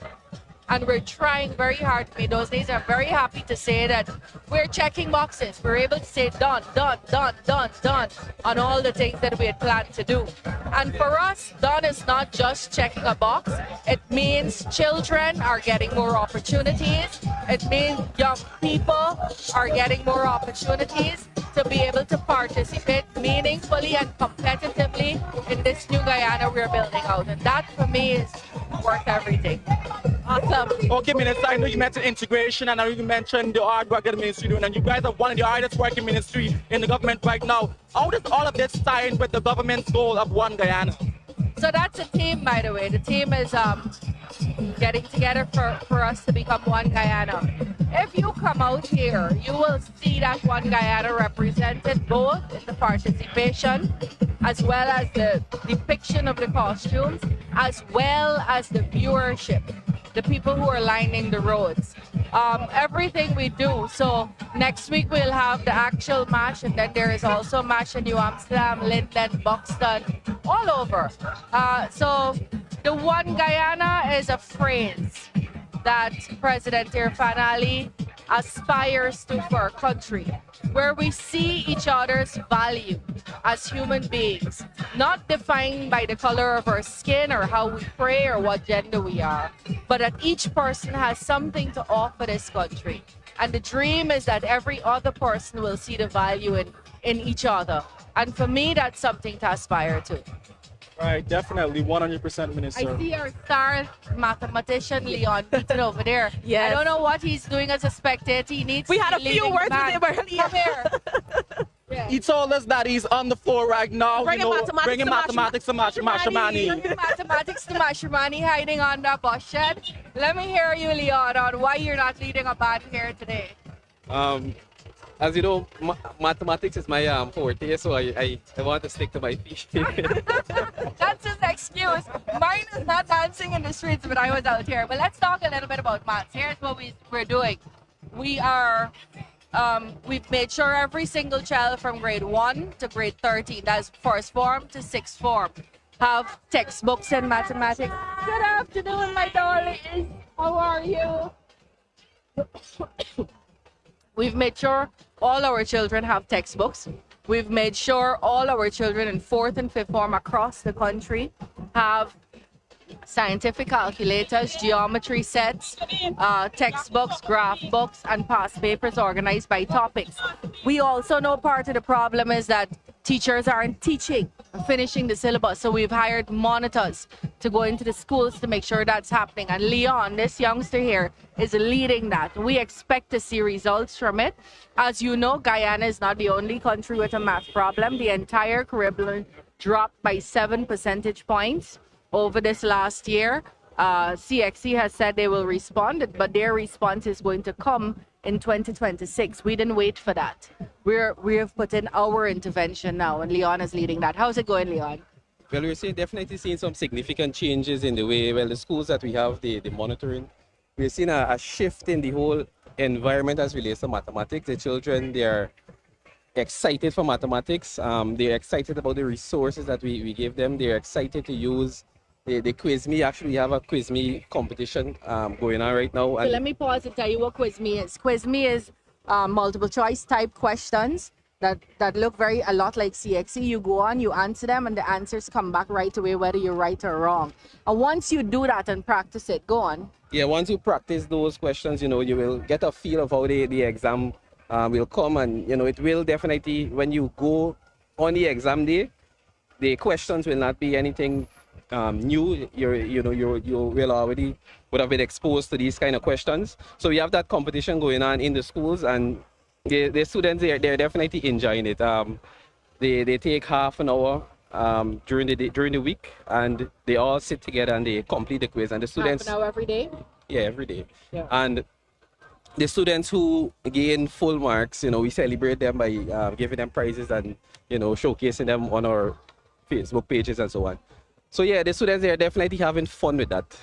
and we're trying very hard to meet those needs. I'm very happy to say that we're checking boxes. We're able to say done, done, done, done, done on all the things that we had planned to do. And for us, done is not just checking a box. It means children are getting more opportunities. It means young people are getting more opportunities to be able to participate meaningfully and competitively in this new Guyana we're building out. And that for me is worth everything. Awesome. Okay, Minister, I know you mentioned integration and I know you mentioned the hard work that the ministry doing, and you guys are one of the hardest working ministry in the government right now. How does all of this tie in with the government's goal of one Guyana? So that's a team, by the way. The team is getting together for us to become one Guyana. If you come out here, you will see that one Guyana represented both in the participation, as well as the depiction of the costumes, as well as the viewership, the people who are lining the roads. Everything we do. So next week we'll have the actual match, and then there is also match in New Amsterdam, Linden, Buxton, all over. So the one Guyana is a phrase that President Irfan Ali aspires to for our country, where we see each other's value as human beings, not defined by the color of our skin or how we pray or what gender we are, but that each person has something to offer this country. And the dream is that every other person will see the value in each other. And for me, that's something to aspire to. Right, definitely, 100%, Minister. I see our star mathematician Leon Beaton over there. Yes. I don't know what he's doing as a spectator. He needs We to had a be few leading words the with band. him earlier. Come here. Yeah. He told us that he's on the floor right now, Bringing mathematics to Mashramani. Bringing mathematics to Mashramani, hiding on the bus shed. Let me hear you, Leon, on why you're not leading a band here today. As you know, mathematics is my forte, so I want to stick to my feet. That's his excuse. Mine is not dancing in the streets, but I was out here. But let's talk a little bit about maths. Here's what we're doing. We've made sure every single child from grade 1 to grade 13, that's first form to sixth form, have textbooks in mathematics. Good afternoon, my darlings. How are you? We've made sure all our children have textbooks. We've made sure all our children in fourth and fifth form across the country have scientific calculators, geometry sets, textbooks, graph books, and past papers organized by topics. We also know part of the problem is that teachers aren't teaching, finishing the syllabus. So we've hired monitors to go into the schools to make sure that's happening. And Leon, this youngster here, is leading that. We expect to see results from it. As you know, Guyana is not the only country with a math problem. The entire Caribbean dropped by 7 percentage points over this last year. CXC has said they will respond, but their response is going to come in 2026. We didn't wait for that. We have put in our intervention now, and Leon is leading that. How's it going, Leon? Well, we're definitely seeing some significant changes in the way, the schools that we have, the monitoring. We're seeing a shift in the whole environment as relates to mathematics. The children, they're excited for mathematics. They're excited about the resources that we give them. They're excited to use the Quiz Me. Actually, we have a Quiz Me competition going on right now. So let me pause and tell you what Quiz Me is. Quiz Me is multiple choice type questions that look a lot like CXC. You go on, you answer them, and the answers come back right away, whether you're right or wrong. And once you do that and practice it, go on. Yeah, once you practice those questions, you will get a feel of how the exam will come, and it will definitely, when you go on the exam day, the questions will not be anything new. You will already would have been exposed to these kind of questions. So we have that competition going on in the schools, and the students, they're definitely enjoying it. They take half an hour during the week, and they all sit together and they complete the quiz. And the students, half an hour every day? Yeah, every day. Yeah. And the students who gain full marks, we celebrate them by giving them prizes and showcasing them on our Facebook pages and so on. So yeah, the students, they're definitely having fun with that.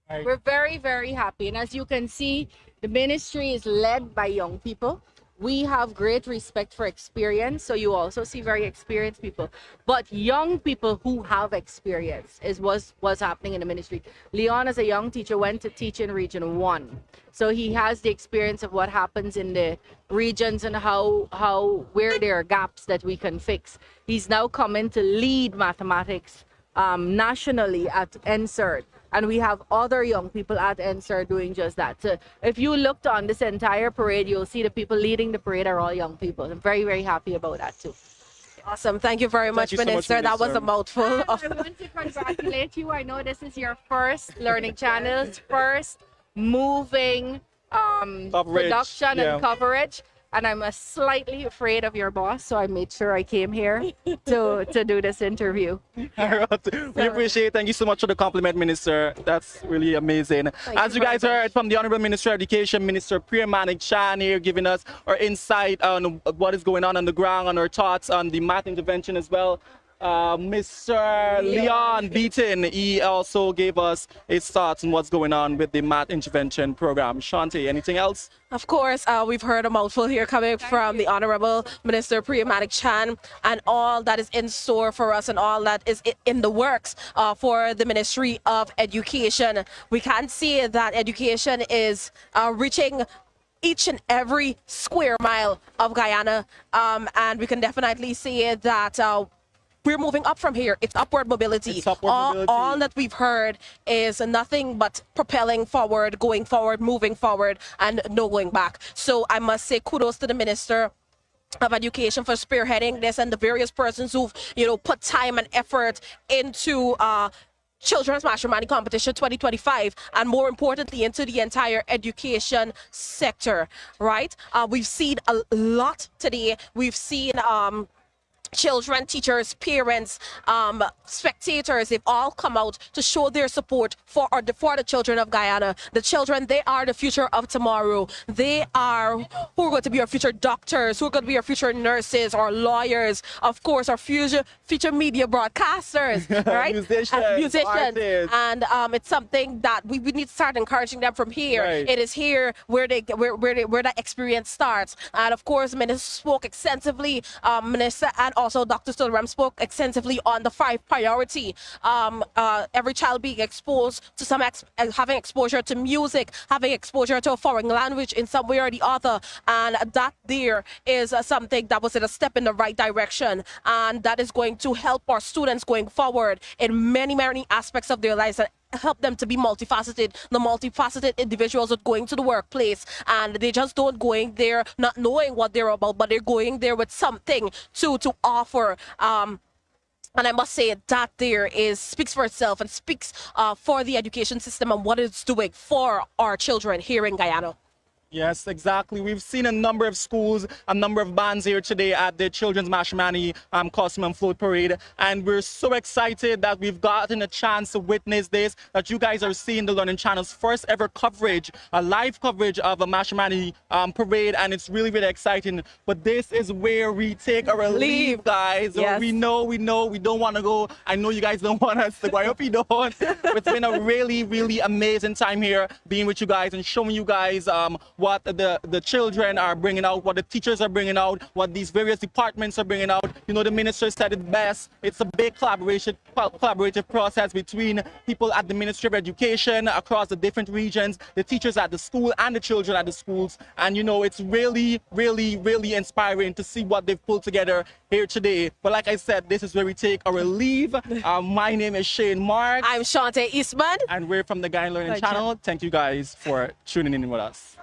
We're very, very happy. And as you can see, the ministry is led by young people. We have great respect for experience. So you also see very experienced people. But young people who have experience is what's happening in the ministry. Leon, as a young teacher, went to teach in Region 1. So he has the experience of what happens in the regions and where there are gaps that we can fix. He's now coming to lead mathematics nationally at NSERD. And we have other young people at NSERD doing just that. So if you looked on this entire parade, you'll see the people leading the parade are all young people. I'm very, very happy about that too. Awesome. Thank you very much, you so much, Minister. That was a Minister. mouthful. I want to congratulate you. I know this is your first Learning Channel's first moving production and coverage. And I'm slightly afraid of your boss, so I made sure I came here to do this interview. We appreciate it. Thank you so much for the compliment, Minister. That's really amazing. As you guys heard from the Honorable Minister of Education, Minister Priya Chan here, giving us our insight on what is going on the ground, on our thoughts on the math intervention as well. Mr. Leon Beaton, he also gave us his thoughts on what's going on with the math intervention program. Shanti, anything else? Of course, we've heard a mouthful here coming from the Honorable Minister Priya Chan, and all that is in store for us and all that is in the works for the Ministry of Education. We can see that education is reaching each and every square mile of Guyana, and we can definitely see that we're moving up from here. It's upward mobility. It's upward mobility. All that we've heard is nothing but propelling forward, going forward, moving forward, and no going back. So I must say kudos to the Minister of Education for spearheading this and the various persons who've, put time and effort into Children's Mashramani Competition 2025, and more importantly into the entire education sector, right? We've seen a lot today. We've seen children, teachers, parents, spectators, they've all come out to show their support for the children of Guyana. The children, they are the future of tomorrow. They are who are going to be our future doctors, who are going to be our future nurses, our lawyers, of course, our future media broadcasters, right? Musicians. Artists. And it's something that we need to start encouraging them from here. Right. It is here where that experience starts. And of course, Minister spoke extensively, Minister and also Dr. Stolram spoke extensively on the 5 priority. Every child being exposed to having exposure to music, having exposure to a foreign language in some way or the other. And that there is something that was a step in the right direction. And that is going to help our students going forward in many, many aspects of their lives, and help them to be multifaceted, the multifaceted individuals that going to the workplace, and they just don't going there not knowing what they're about, but they're going there with something to offer. And I must say that there speaks for itself and speaks for the education system and what it's doing for our children here in Guyana. Yes, exactly. We've seen a number of schools, a number of bands here today at the Children's Mashramani Costume and Float Parade. And we're so excited that we've gotten a chance to witness this, that you guys are seeing the Learning Channel's first ever coverage, a live coverage of a Mashramani parade. And it's really, really exciting. But this is where we take our leave, guys. Yes. We know, we don't want to go. I know you guys don't want us to go. I hope you don't. But it's been a really, really amazing time here being with you guys and showing you guys what the children are bringing out, what the teachers are bringing out, what these various departments are bringing out. The minister said it best. It's a big collaborative process between people at the Ministry of Education across the different regions, the teachers at the school and the children at the schools. And it's really, really, really inspiring to see what they've pulled together here today. But like I said, this is where we take our leave. My name is Shane Mark. I'm Shante Eastman. And we're from the Guyana Learning Channel. Thank you guys for tuning in with us.